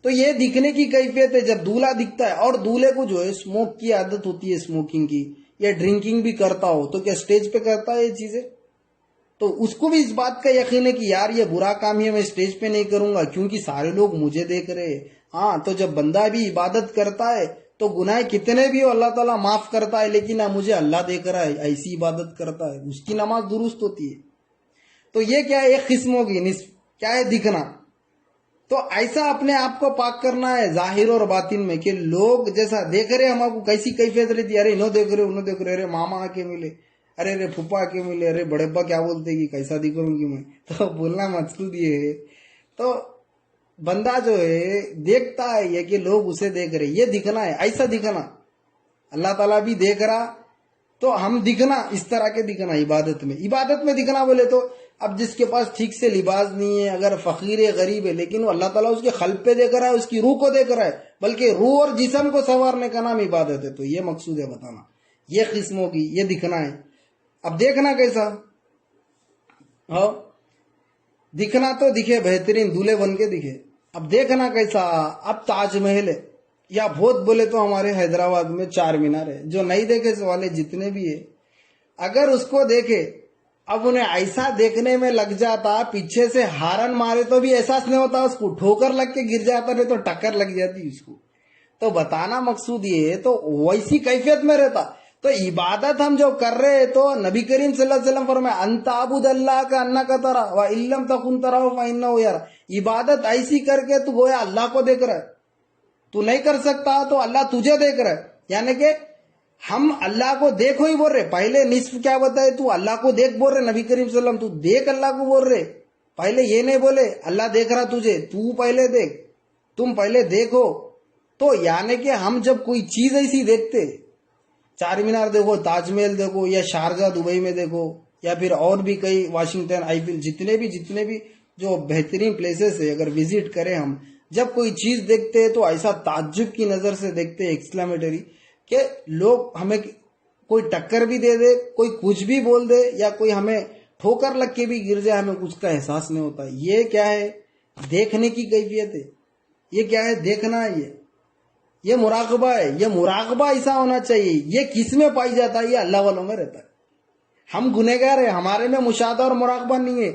تو یہ دکھنے کی کیفیت ہے جب دولہا دکھتا ہے. اور دولہے کو جو ہے اسموک کی عادت ہوتی ہے، اسموکنگ کی، یا ڈرنکنگ بھی کرتا ہو تو کیا اسٹیج پہ کرتا ہے یہ چیزیں؟ تو اس کو بھی اس بات کا یقین ہے کہ یار یہ برا کام ہے، میں اسٹیج پہ نہیں کروں گا کیونکہ سارے لوگ مجھے دیکھ رہے. ہاں، تو جب بندہ بھی عبادت کرتا ہے تو گناہ کتنے بھی ہو اللہ تعالیٰ معاف کرتا ہے، لیکن مجھے اللہ دیکھ رہا ہے، ایسی عبادت کرتا ہے، اس کی نماز درست ہوتی ہے. تو یہ کیا ہے؟ ایک قسم ہوگی نصف. کیا ہے؟ دکھنا. تو ایسا اپنے آپ کو پاک کرنا ہے ظاہر اور باطن میں کہ لوگ جیسا دیکھ رہے ہم کو کیسی کیفیت رہتی ہے. ارے انہوں دیکھ رہے، انہوں دیکھ رہے، ارے ماما آ کے ملے، ارے پھپھا آ کے ملے، ارے بڑے ابا کیا بولتے کہ کیسا دکھوں گی میں. تو بولنا مقصود یہ ہے. تو بندہ جو ہے دیکھتا ہے یہ کہ لوگ اسے دیکھ رہے. یہ دکھنا ہے، ایسا دکھنا. اللہ تعالیٰ بھی دیکھ رہا تو ہم دکھنا، اس طرح کے دکھنا. عبادت میں دکھنا بولے تو اب جس کے پاس ٹھیک سے لباس نہیں ہے، اگر فقیر ہے، غریب ہے، لیکن وہ اللہ تعالیٰ اس کے قلب پہ دیکھ رہا ہے، اس کی روح کو دیکھ رہا ہے، بلکہ روح اور جسم کو سنوارنے کا نام عبادت ہے. تو یہ مقصود ہے بتانا. یہ قسموں کی، یہ دکھنا ہے. اب دیکھنا کیسا؟ ہاں، دکھنا تو دکھے بہترین دولہے بن کے دکھے. اب دیکھنا کیسا؟ اب تاج محل ہے، یا بہت بولے تو ہمارے حیدرآباد میں چار مینار ہے. جو نہیں دیکھے والے جتنے بھی ہے، اگر اس کو دیکھے اب انہیں ایسا دیکھنے میں لگ جاتا، پیچھے سے ہارن مارے تو بھی احساس نہیں ہوتا اس کو، ٹھوکر لگ کے گر جاتا، نہیں تو ٹکر لگ جاتی اس کو. تو بتانا مقصود یہ ہے، تو ویسی کیفیت میں رہتا. تو عبادت ہم جو کر رہے ہیں تو نبی کریم صلی اللہ علیہ وسلم فرمائے ان تعبد اللہ کا انک ترا و ان لم تکن ترہ فانہ یرا. عبادت ایسی کر کے تو گویا اللہ کو دیکھ رہا ہے، تو نہیں کر سکتا تو اللہ تجھے دیکھ رہا ہے. یعنی کہ ہم اللہ کو دیکھو ہی بول رہے. پہلے نصف کیا بتائے، تو اللہ کو دیکھ بول رہے نبی کریم صلی اللہ علیہ وسلم، تو دیکھ اللہ کو بول رہے. پہلے یہ نہیں بولے اللہ دیکھ رہا تجھے، تو پہلے دیکھ، تم پہلے دیکھو. تو یعنی کہ ہم جب کوئی چیز ایسی دیکھتے، چار مینار دیکھو، تاج محل دیکھو، یا شارجہ دبئی میں دیکھو، یا پھر اور بھی کئی واشنگٹن آئی پی ایل، جتنے بھی جو بہترین پلیسز ہے، اگر وزٹ کریں ہم، جب کوئی چیز دیکھتے تو ایسا تعجب کی نظر سے دیکھتے، ایکسکلیمیٹری، کہ لوگ ہمیں کوئی ٹکر بھی دے دے، کوئی کچھ بھی بول دے، یا کوئی ہمیں ٹھوکر لگ کے بھی گر جائے، ہمیں کچھ کا احساس نہیں ہوتا. یہ کیا ہے؟ دیکھنے کی کیفیت ہے. یہ کیا ہے؟ دیکھنا ہے. یہ مراقبہ ہے. یہ مراقبہ ایسا ہونا چاہیے. یہ کس میں پائی جاتا ہے؟ یہ اللہ والوں میں رہتا ہے. ہم گنہگار ہیں، ہمارے میں مشاہدہ اور مراقبہ نہیں ہے،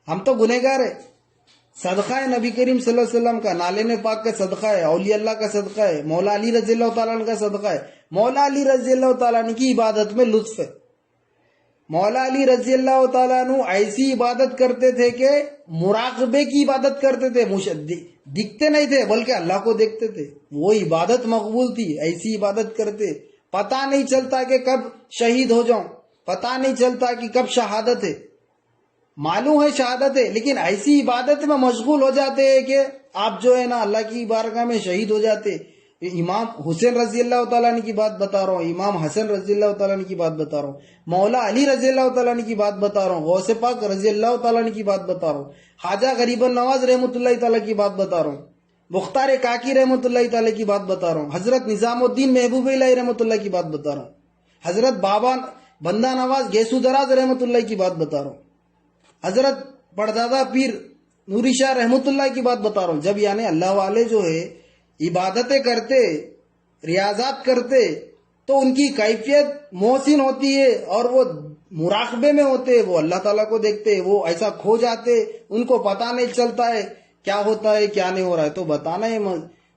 ہم تو گنہگار ہیں. صدقہ ہے نبی کریم صلی اللہ علیہ وسلم کا، نالین پاک کا صدقہ ہے، اولیاء اللہ کا صدقہ ہے، مولا علی رضی اللہ تعالیٰ عنہ کا صدقہ ہے. مولا علی رضی اللہ تعالیٰ عنہ کی عبادت میں لطف ہے. مولا علی رضی اللہ تعالیٰ عنہ ایسی عبادت کرتے تھے کہ مراقبے کی عبادت کرتے تھے، دکھتے نہیں تھے بلکہ اللہ کو دیکھتے تھے. وہ عبادت مقبول تھی. ایسی عبادت کرتے، پتہ نہیں چلتا کہ کب شہید ہو جاؤں، پتہ نہیں چلتا کہ کب شہادت ہے. معلوم ہے شہادت ہے، لیکن ایسی عبادت میں مشغول ہو جاتے ہیں کہ آپ جو ہے نا اللہ کی بارگاہ میں شہید ہو جاتے. امام حسین رضی اللہ تعالیٰ عنہ کی بات بتا رہا ہوں، امام حسن رضی اللہ تعالیٰ عنہ کی بات بتا رہا ہوں، مولا علی رضی اللہ تعالیٰ عنہ کی بات بتا رہا ہوں، غوث پاک رضی اللہ تعالیٰ عنہ کی بات بتا رہا ہوں، خواجہ غریب النواز رحمۃ اللہ تعالیٰ کی بات بتا رہا ہوں، مختار کاکی رحمۃ اللہ تعالیٰ کی بات بتا رہا ہوں، حضرت نظام الدین محبوب اللہ رحمۃ اللہ کی بات بتا رہا ہوں، حضرت بابا بندہ نواز گیسو دراز رحمۃ اللہ کی بات بتا رہا ہوں، حضرت پردادا پیر نوری شاہ رحمۃ اللہ کی بات بتا رہا ہوں. جب یعنی اللہ والے جو ہے عبادتیں کرتے، ریاضات کرتے، تو ان کی کیفیت محسن ہوتی ہے، اور وہ مراقبے میں ہوتے، وہ اللہ تعالیٰ کو دیکھتے، وہ ایسا کھو جاتے، ان کو پتہ نہیں چلتا ہے کیا ہوتا ہے کیا نہیں ہو رہا ہے. تو بتانا یہ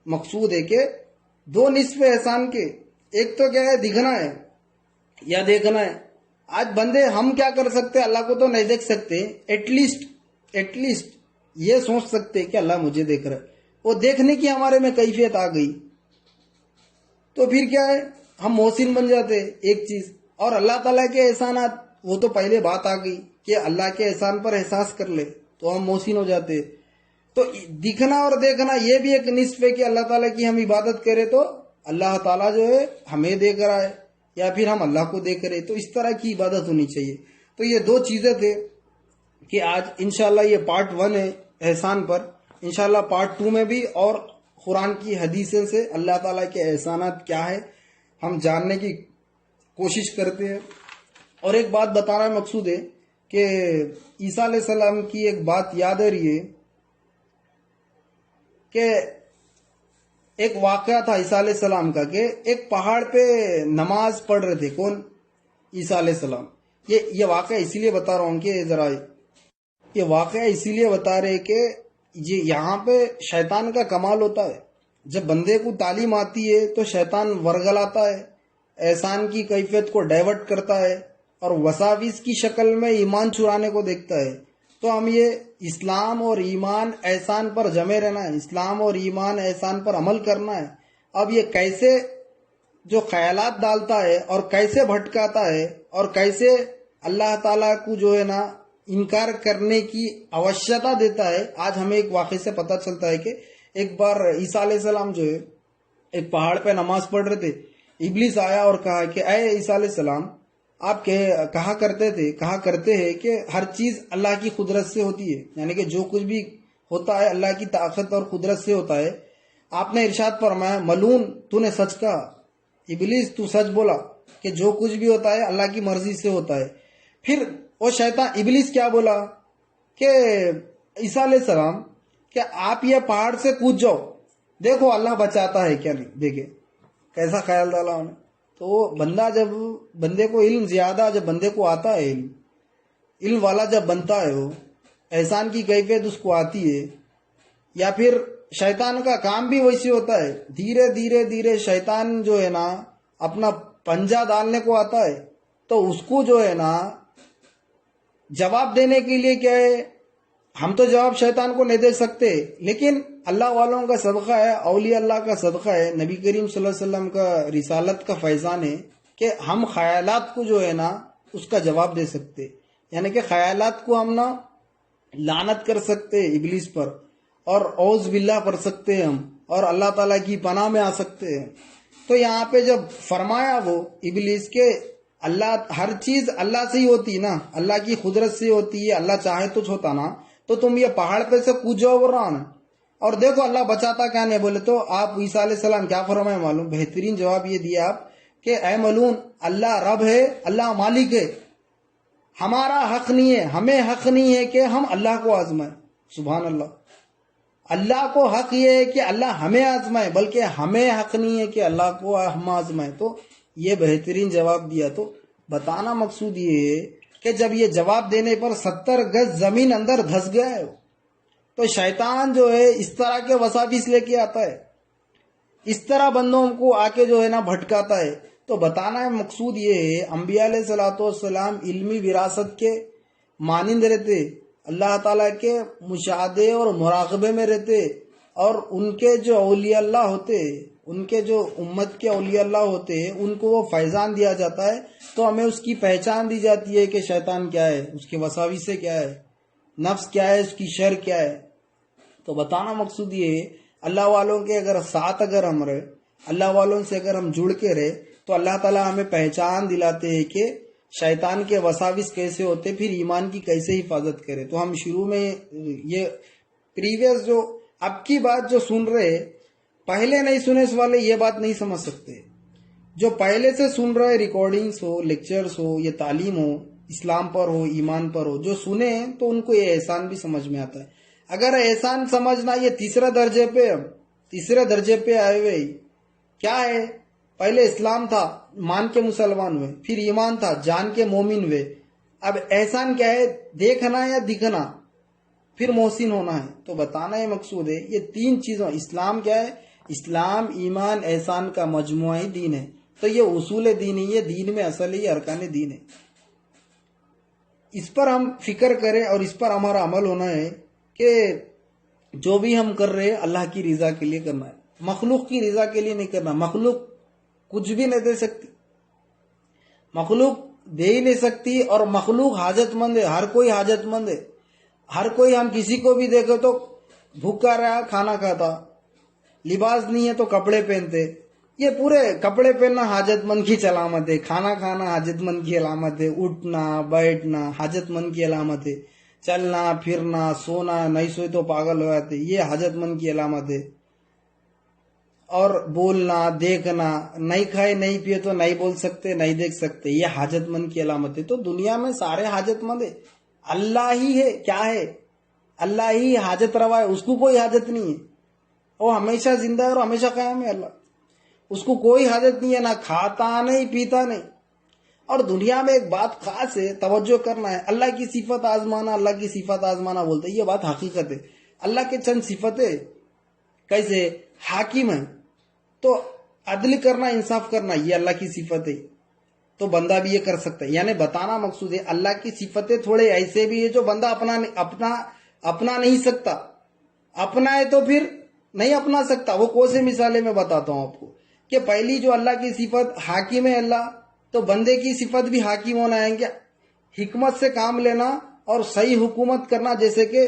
مقصود ہے کہ دو نصف احسان کے، ایک تو کیا ہے دکھنا ہے یا دیکھنا ہے. آج بندے ہم کیا کر سکتے؟ اللہ کو تو نہیں دیکھ سکتے، ایٹ لیسٹ یہ سوچ سکتے کہ اللہ مجھے دیکھ رہا ہے. وہ دیکھنے کی ہمارے میں کیفیت آ گئی تو پھر کیا ہے، ہم محسن بن جاتے ایک چیز. اور اللہ تعالیٰ کے احسانات، وہ تو پہلے بات آ گئی کہ اللہ کے احسان پر احساس کر لے تو ہم محسن ہو جاتے. تو دکھنا اور دیکھنا یہ بھی ایک نصف ہے کہ اللہ تعالیٰ کی ہم عبادت کرے تو اللہ تعالیٰ جو ہے ہمیں دیکھ رہا ہے، یا پھر ہم اللہ کو دیکھ رہے. تو اس طرح کی عبادت ہونی چاہیے. تو یہ دو چیزیں تھے کہ آج انشاءاللہ یہ پارٹ 1 ہے احسان پر. انشاءاللہ پارٹ 2 میں بھی اور قرآن کی حدیثیں سے اللہ تعالیٰ کے احسانات کیا ہے ہم جاننے کی کوشش کرتے ہیں. اور ایک بات بتانا مقصود ہے کہ عیسیٰ علیہ السلام کی ایک بات یاد آ رہی ہے کہ ایک واقعہ تھا عیسیٰ علیہ السلام کا کہ ایک پہاڑ پہ نماز پڑھ رہے تھے. کون؟ عیسیٰ علیہ السلام. یہ واقعہ اسی لیے بتا رہا ہوں کہ ذرا یہ واقعہ اسی لیے بتا رہے کہ یہاں پہ شیطان کا کمال ہوتا ہے. جب بندے کو تعلیم آتی ہے تو شیطان ورگلاتا ہے، احسان کی کیفیت کو ڈائیورٹ کرتا ہے، اور وساوس کی شکل میں ایمان چرانے کو دیکھتا ہے. تو ہم یہ اسلام اور ایمان احسان پر جمے رہنا ہے، اسلام اور ایمان احسان پر عمل کرنا ہے. اب یہ کیسے جو خیالات ڈالتا ہے اور کیسے بھٹکاتا ہے اور کیسے اللہ تعالیٰ کو جو ہے نا انکار کرنے کی آوشیتا دیتا ہے، آج ہمیں ایک واقعے سے پتہ چلتا ہے کہ ایک بار عیسیٰ علیہ السلام جو ہے ایک پہاڑ پہ نماز پڑھ رہے تھے. ابلیس آیا اور کہا کہ اے عیسیٰ علیہ السلام، آپ کہا کرتے ہیں کہ ہر چیز اللہ کی قدرت سے ہوتی ہے، یعنی کہ جو کچھ بھی ہوتا ہے اللہ کی طاقت اور قدرت سے ہوتا ہے. آپ نے ارشاد فرمایا ملعون تو نے سچ کہا، ابلیس تو سچ بولا کہ جو کچھ بھی ہوتا ہے اللہ کی مرضی سے ہوتا ہے. پھر وہ شیطان ابلیس کیا بولا کہ عیسیٰ علیہ السلام کہ آپ یہ پہاڑ سے کود جاؤ، دیکھو اللہ بچاتا ہے کیا نہیں. دیکھے کیسا خیال ڈالا انہیں. تو بندہ جب بندے کو علم زیادہ، جب بندے کو آتا ہے علم علم والا جب بنتا ہے وہ احسان کی کیفیت اس کو آتی ہے، یا پھر شیطان کا کام بھی ویسے ہوتا ہے، دھیرے دھیرے دھیرے شیطان جو ہے نا اپنا پنجہ ڈالنے کو آتا ہے، تو اس کو جو ہے نا جواب دینے کے لیے کیا ہے، ہم تو جواب شیطان کو نہیں دے سکتے، لیکن اللہ والوں کا صدقہ ہے، اولیاء اللہ کا صدقہ ہے، نبی کریم صلی اللہ علیہ وسلم کا رسالت کا فیضان ہے کہ ہم خیالات کو جو ہے نا اس کا جواب دے سکتے، یعنی کہ خیالات کو ہم نا لعنت کر سکتے ابلیس پر، اور اعوذ باللہ پڑھ سکتے ہیں ہم، اور اللہ تعالیٰ کی پناہ میں آ سکتے ہیں۔ تو یہاں پہ جب فرمایا وہ ابلیس کے اللہ ہر چیز اللہ سے ہی ہوتی نا، اللہ کی قدرت سے ہوتی ہے، اللہ چاہے تو ہوتا نا، تو تم یہ پہاڑ پہ سے کود جاؤ بول رہا نا، اور دیکھو اللہ بچاتا کیا نہیں، بولے تو آپ عیسیٰ علیہ السلام کیا فرمائے معلوم؟ بہترین جواب یہ دیا آپ کہ اے ملون، اللہ رب ہے، اللہ مالک ہے، ہمارا حق نہیں ہے، ہمیں حق نہیں ہے کہ ہم اللہ کو آزمائیں۔ سبحان اللہ، اللہ کو حق یہ ہے کہ اللہ ہمیں آزمائے، بلکہ ہمیں حق نہیں ہے کہ اللہ کو ہم آزمائیں۔ تو یہ بہترین جواب دیا۔ تو بتانا مقصود یہ ہے کہ جب یہ جواب دینے پر 70 گز زمین اندر دھس گیا ہے، تو شیطان جو ہے اس طرح کے وساوس لے کے آتا ہے، اس طرح بندوں کو آ کے جو ہے نا بھٹکاتا ہے۔ تو بتانا ہے مقصود یہ ہے، انبیاء علیہ الصلوۃ والسلام علمی وراثت کے مانند رہتے، اللہ تعالیٰ کے مشاہدے اور مراقبے میں رہتے، اور ان کے جو اولیاء اللہ ہوتے، ان کے جو امت کے اولیاء اللہ ہوتے ہیں، ان کو وہ فیضان دیا جاتا ہے، تو ہمیں اس کی پہچان دی جاتی ہے کہ شیطان کیا ہے، اس کے وساوس سے کیا ہے، نفس کیا ہے، اس کی شر کیا ہے۔ تو بتانا مقصود یہ ہے، اللہ والوں کے اگر ساتھ اگر ہم رہے، اللہ والوں سے اگر ہم جڑ کے رہے، تو اللہ تعالیٰ ہمیں پہچان دلاتے ہیں کہ شیطان کے وساوس کیسے ہوتے، پھر ایمان کی کیسے حفاظت کرے۔ تو ہم شروع میں یہ پریویس جو اب کی بات جو سن رہے، پہلے نہیں سنے والے یہ بات نہیں سمجھ سکتے، جو پہلے سے سن رہے ریکارڈنگز ہو، لیکچرز ہو، یہ تعلیم ہو، اسلام پر ہو، ایمان پر ہو، جو سنے تو ان کو یہ احسان بھی سمجھ میں آتا ہے۔ اگر احسان سمجھنا یہ تیسرے درجے پہ آئے ہوئے، کیا ہے؟ پہلے اسلام تھا، مان کے مسلمان ہوئے، پھر ایمان تھا، جان کے مومن ہوئے، اب احسان کیا ہے؟ دیکھنا یا دکھنا، پھر محسن ہونا ہے۔ تو بتانا یہ مقصود ہے، یہ تین چیزوں، اسلام کیا ہے؟ اسلام، ایمان، احسان کا مجموعی دین ہے۔ تو یہ اصول دین ہے، یہ دین میں اصل ہے، یہ ارکان دین ہے۔ اس پر ہم فکر کریں اور اس پر ہمارا عمل ہونا ہے کہ جو بھی ہم کر رہے ہیں اللہ کی رضا کے لیے کرنا ہے، مخلوق کی رضا کے لیے نہیں کرنا۔ مخلوق کچھ بھی نہیں دے سکتی، مخلوق دے ہی نہیں سکتی، اور مخلوق حاجت مند ہے، ہر کوئی حاجت مند ہے، ہر کوئی، ہم کسی کو بھی دیکھو تو بھوکا رہا کھانا کھاتا، لباس نہیں ہے تو کپڑے پہنتے، یہ پورے کپڑے پہننا حاجت مند کی علامت ہے، کھانا کھانا حاجت مند کی علامت ہے، اٹھنا بیٹھنا حاجت مند کی علامت ہے، چلنا پھرنا سونا، نہیں سوئے تو پاگل ہو جاتے، یہ حاجت مند کی علامت ہے، اور بولنا دیکھنا، نہیں کھائے نہیں پیے تو نہیں بول سکتے نہیں دیکھ سکتے، یہ حاجت مند کی علامت ہے۔ تو دنیا میں سارے حاجت مند ہے، اللہ ہی ہے، کیا ہے؟ اللہ ہی حاجت روا ہے، اس کو کوئی حاجت نہیں ہے، وہ ہمیشہ زندہ ہے اور ہمیشہ قائم ہے اللہ، اس کو کوئی حاجت نہیں ہے، نہ کھاتا نہیں پیتا نہیں۔ اور دنیا میں ایک بات خاص ہے، توجہ کرنا ہے، اللہ کی صفت آزمانا، اللہ کی صفت آزمانا بولتے ہیں، یہ بات حقیقت ہے۔ اللہ کے چند صفتیں کیسے؟ حاکم ہے، تو عدل کرنا، انصاف کرنا، یہ اللہ کی صفت ہے، تو بندہ بھی یہ کر سکتا ہے۔ یعنی بتانا مقصود ہے اللہ کی صفتیں تھوڑے ایسے بھی ہے جو بندہ اپنا نہیں سکتا، اپنا ہے تو پھر نہیں اپنا سکتا۔ وہ کون سے مثالیں میں بتاتا ہوں آپ کو، کہ پہلی جو اللہ کی صفت حاکم ہے اللہ، تو بندے کی صفت بھی حاکم ہونا ہے، کیا؟ حکمت سے کام لینا اور صحیح حکومت کرنا، جیسے کہ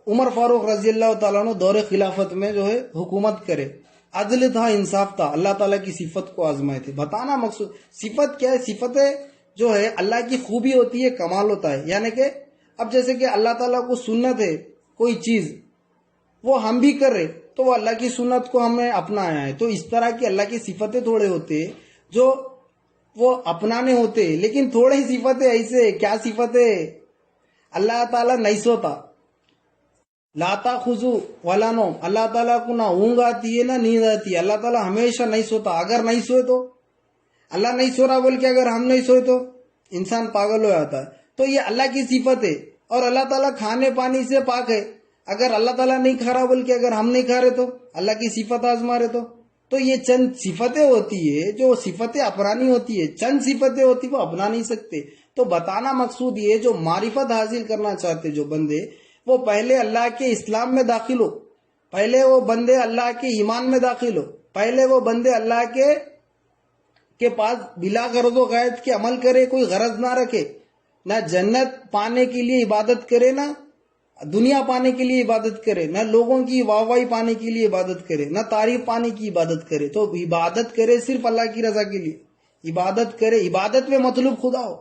عمر فاروق رضی اللہ تعالیٰ عنہ دور خلافت میں جو ہے حکومت کرے، عدل تھا، انصاف تھا، اللہ تعالیٰ کی صفت کو آزمائے تھے۔ بتانا مقصود صفت کیا ہے؟ صفتیں جو ہے اللہ کی خوبی ہوتی ہے، کمال ہوتا ہے، یعنی کہ اب جیسے کہ اللہ تعالیٰ کو سنت ہے کوئی چیز، وہ ہم بھی کر رہے تو وہ اللہ کی سنت کو ہمیں اپنایا ہے۔ تو اس طرح کی اللہ کی صفتیں تھوڑے ہوتے جو وہ اپنانے ہوتے، لیکن تھوڑے ہی صفتیں ایسے، کیا صفتیں؟ اللہ تعالیٰ نہیں سوتا، لاتا خزو ولا نوم، اللہ تعالیٰ کو نہ اونگ آتی ہے نہ نیند آتی ہے، اللہ تعالیٰ ہمیشہ نہیں سوتا۔ اگر نہیں سوئے تو اللہ نہیں سو رہا بول کے اگر ہم نہیں سوئے تو انسان پاگل ہو جاتا ہے۔ تو یہ اللہ کی صفت ہے، اور اللہ تعالیٰ کھانے پانی سے پاک ہے۔ اگر اللہ تعالیٰ نہیں کھا رہا بلکہ اگر ہم نہیں کھا رہے تو اللہ کی صفت آزما رہے تو یہ چند صفتیں ہوتی ہے، جو صفتیں اپنانی ہوتی ہے، چند صفتیں ہوتی وہ اپنا نہیں سکتے۔ تو بتانا مقصود یہ، جو معرفت حاصل کرنا چاہتے جو بندے، وہ پہلے اللہ کے اسلام میں داخل ہو، پہلے وہ بندے اللہ کے ایمان میں داخل ہو، پہلے وہ بندے اللہ کے پاس بلا غرض و غایت کے عمل کرے، کوئی غرض نہ رکھے، نہ جنت پانے کے لیے عبادت کرے، نہ دنیا پانے کے لیے عبادت کرے، نہ لوگوں کی واہ واہی پانے کے لیے عبادت کرے، نہ تعریف پانے کی عبادت کرے۔ تو عبادت کرے صرف اللہ کی رضا کے لیے، عبادت کرے، عبادت میں مطلوب خدا ہو،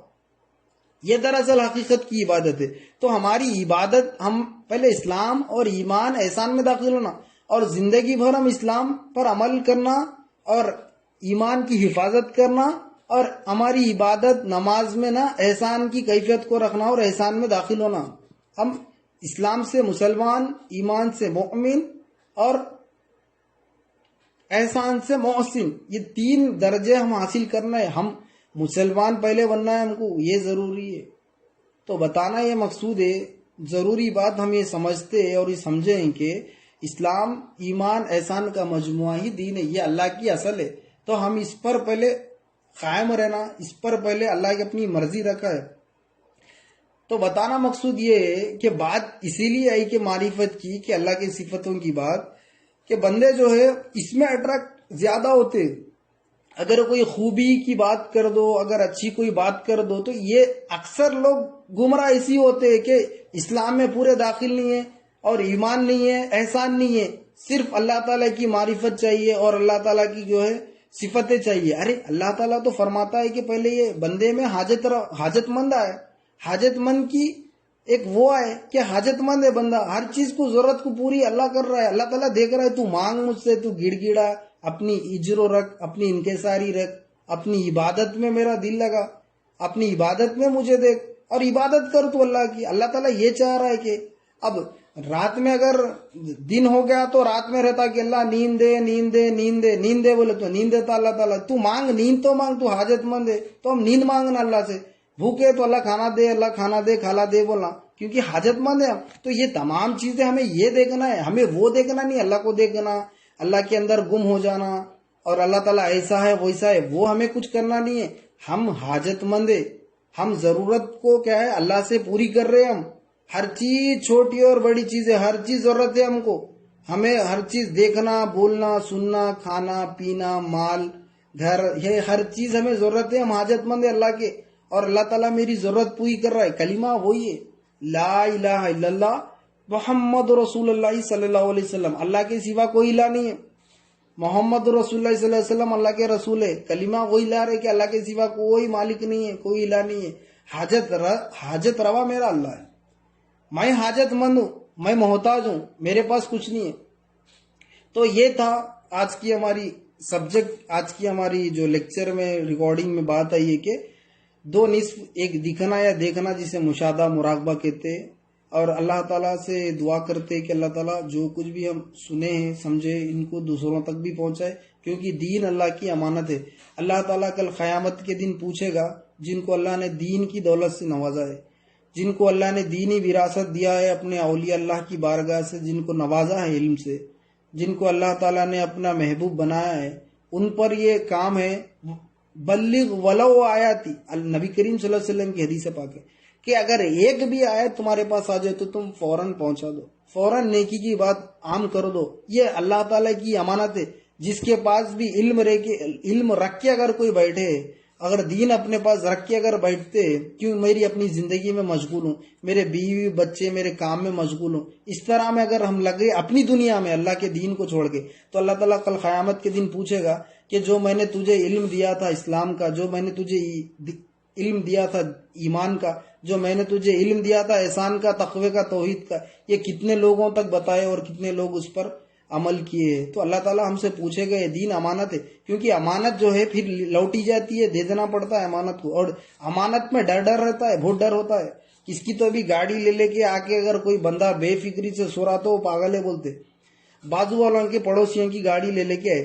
یہ دراصل حقیقت کی عبادت ہے۔ تو ہماری عبادت، ہم پہلے اسلام اور ایمان احسان میں داخل ہونا، اور زندگی بھر ہم اسلام پر عمل کرنا اور ایمان کی حفاظت کرنا، اور ہماری عبادت نماز میں نا احسان کی کیفیت کو رکھنا اور احسان میں داخل ہونا۔ ہم اسلام سے مسلمان، ایمان سے مومن اور احسان سے محسن، یہ تین درجے ہم حاصل کرنا ہے۔ ہم مسلمان پہلے بننا ہے، ہم کو یہ ضروری ہے۔ تو بتانا یہ مقصود ہے، ضروری بات ہم یہ سمجھتے ہیں اور یہ سمجھیں کہ اسلام، ایمان، احسان کا مجموعہ ہی دین ہے، یہ اللہ کی اصل ہے۔ تو ہم اس پر پہلے قائم رہنا، اس پر پہلے اللہ کی اپنی مرضی رکھا ہے۔ تو بتانا مقصود یہ ہے کہ بات اسی لیے آئی کہ معرفت کی، کہ اللہ کی صفتوں کی بات، کہ بندے جو ہے اس میں اٹریکٹ زیادہ ہوتے۔ اگر کوئی خوبی کی بات کر دو، اگر اچھی کوئی بات کر دو، تو یہ اکثر لوگ گمراہ اسی ہوتے ہیں کہ اسلام میں پورے داخل نہیں ہے، اور ایمان نہیں ہے، احسان نہیں ہے، صرف اللہ تعالیٰ کی معرفت چاہیے اور اللہ تعالیٰ کی جو ہے صفتیں چاہیے۔ ارے اللہ تعالیٰ تو فرماتا ہے کہ پہلے یہ بندے میں حاجت مند آئے، حاجت مند کی ایک وہ ہے کہ حاجت مند ہے بندہ، ہر چیز کو ضرورت کو پوری اللہ کر رہا ہے، اللہ تعالیٰ دیکھ رہا ہے، تو مانگ مجھ سے، تو گڑ گڑا، اپنی اجر رکھ، اپنی انکساری رکھ، اپنی عبادت میں میرا دل لگا، اپنی عبادت میں مجھے دیکھ اور عبادت کر تو اللہ کی۔ اللہ تعالیٰ یہ چاہ رہا ہے کہ اب رات میں اگر دن ہو گیا تو رات میں رہتا کہ اللہ نیند دے، نیند دے، نیند دے، نیند دے، بولے تو نیند دیتا اللہ تعالیٰ۔ تو مانگ، نیند تو مانگ، تو حاجت مند ہے تو ہم نیند مانگنا اللہ سے، بھوکے تو اللہ کھانا دے، اللہ کھانا دے، کھالا دے بولنا، کیونکہ حاجت مند ہے ہم۔ تو یہ تمام چیزیں ہمیں یہ دیکھنا ہے، ہمیں وہ دیکھنا نہیں، اللہ کو دیکھنا، اللہ کے اندر گم ہو جانا، اور اللہ تعالیٰ ایسا ہے ویسا ہے، وہ ہمیں کچھ کرنا نہیں ہے۔ ہم حاجت مند ہے، ہم ضرورت کو کیا ہے اللہ سے پوری کر رہے ہیں۔ ہم ہر چیز، چھوٹی اور بڑی چیزیں، ہر چیز ضرورت ہے ہم کو، ہمیں ہر چیز دیکھنا، بولنا، سننا، کھانا پینا، مال، گھر، یہ ہر چیز ہمیں ضرورت ہے، ہم حاجت مند ہے اللہ کے، اور اللہ تعالیٰ میری ضرورت پوری کر رہا ہے۔ کلمہ وہی ہے، لا الہ الا اللہ محمد رسول اللہ صلی اللہ علیہ وسلم، اللہ کے سوا کوئی الہ نہیں ہے، محمد رسول اللہ صلی اللہ علیہ وسلم اللہ کے رسول ہے۔ کلمہ وہی لا رہے کہ اللہ کے سوا کوئی مالک نہیں ہے، کوئی الہ نہیں ہے، حاجت روا میرا اللہ ہے، میں حاجت مند ہوں، میں محتاج ہوں، میرے پاس کچھ نہیں ہے۔ تو یہ تھا آج کی ہماری سبجیکٹ، آج کی ہماری جو لیکچر میں ریکارڈنگ میں بات آئی ہے کہ دو نصف، ایک دکھنا یا دیکھنا جسے مشاہدہ مراقبہ کہتے ہیں، اور اللہ تعالیٰ سے دعا کرتے کہ اللہ تعالیٰ جو کچھ بھی ہم سنے ہیں سمجھے ان کو دوسروں تک بھی پہنچائے، کیونکہ دین اللہ کی امانت ہے۔ اللہ تعالیٰ کل قیامت کے دن پوچھے گا جن کو اللہ نے دین کی دولت سے نوازا ہے، جن کو اللہ نے دینی وراثت دیا ہے اپنے اولیاء اللہ کی بارگاہ سے، جن کو نوازا ہے علم سے، جن کو اللہ تعالیٰ نے اپنا محبوب بنایا ہے، ان پر یہ کام ہے بلغ ولو آیاتی، نبی کریم صلی اللہ علیہ وسلم کی حدیث پاک ہے کہ اگر ایک بھی آیت تمہارے پاس آ جائے تو تم فوراً پہنچا دو، فوراً نیکی کی بات عام کر دو۔ یہ اللہ تعالیٰ کی امانت ہے۔ جس کے پاس بھی علم رکھ کے اگر کوئی بیٹھے، اگر دین اپنے پاس رکھ کے اگر بیٹھتے، کیوں میری اپنی زندگی میں مشغول ہوں، میرے بیوی بچے میرے کام میں مشغول ہوں، اس طرح میں اگر ہم لگے اپنی دنیا میں اللہ کے دین کو چھوڑ کے، تو اللہ تعالیٰ کل قیامت کے دن پوچھے گا کہ جو میں نے تجھے علم دیا تھا اسلام کا، جو میں نے تجھے علم دیا تھا ایمان کا، جو میں نے تجھے علم دیا تھا احسان کا، تقوی کا، توحید کا، یہ کتنے لوگوں تک بتائے اور کتنے لوگ اس پر عمل کیے ہیں؟ تو اللہ تعالیٰ ہم سے پوچھے گا، یہ دین امانت ہے، کیونکہ امانت جو ہے پھر لوٹی جاتی ہے، دے دینا پڑتا ہے امانت کو، اور امانت میں ڈر رہتا ہے، بہت ڈر ہوتا ہے۔ کس کی تو ابھی گاڑی لے کے آ کے اگر کوئی بندہ بے فکری سے سو رہا تو وہ پاگل ہے بولتے، بازو والوں کے پڑوسیوں کی گاڑی لے کے آئے،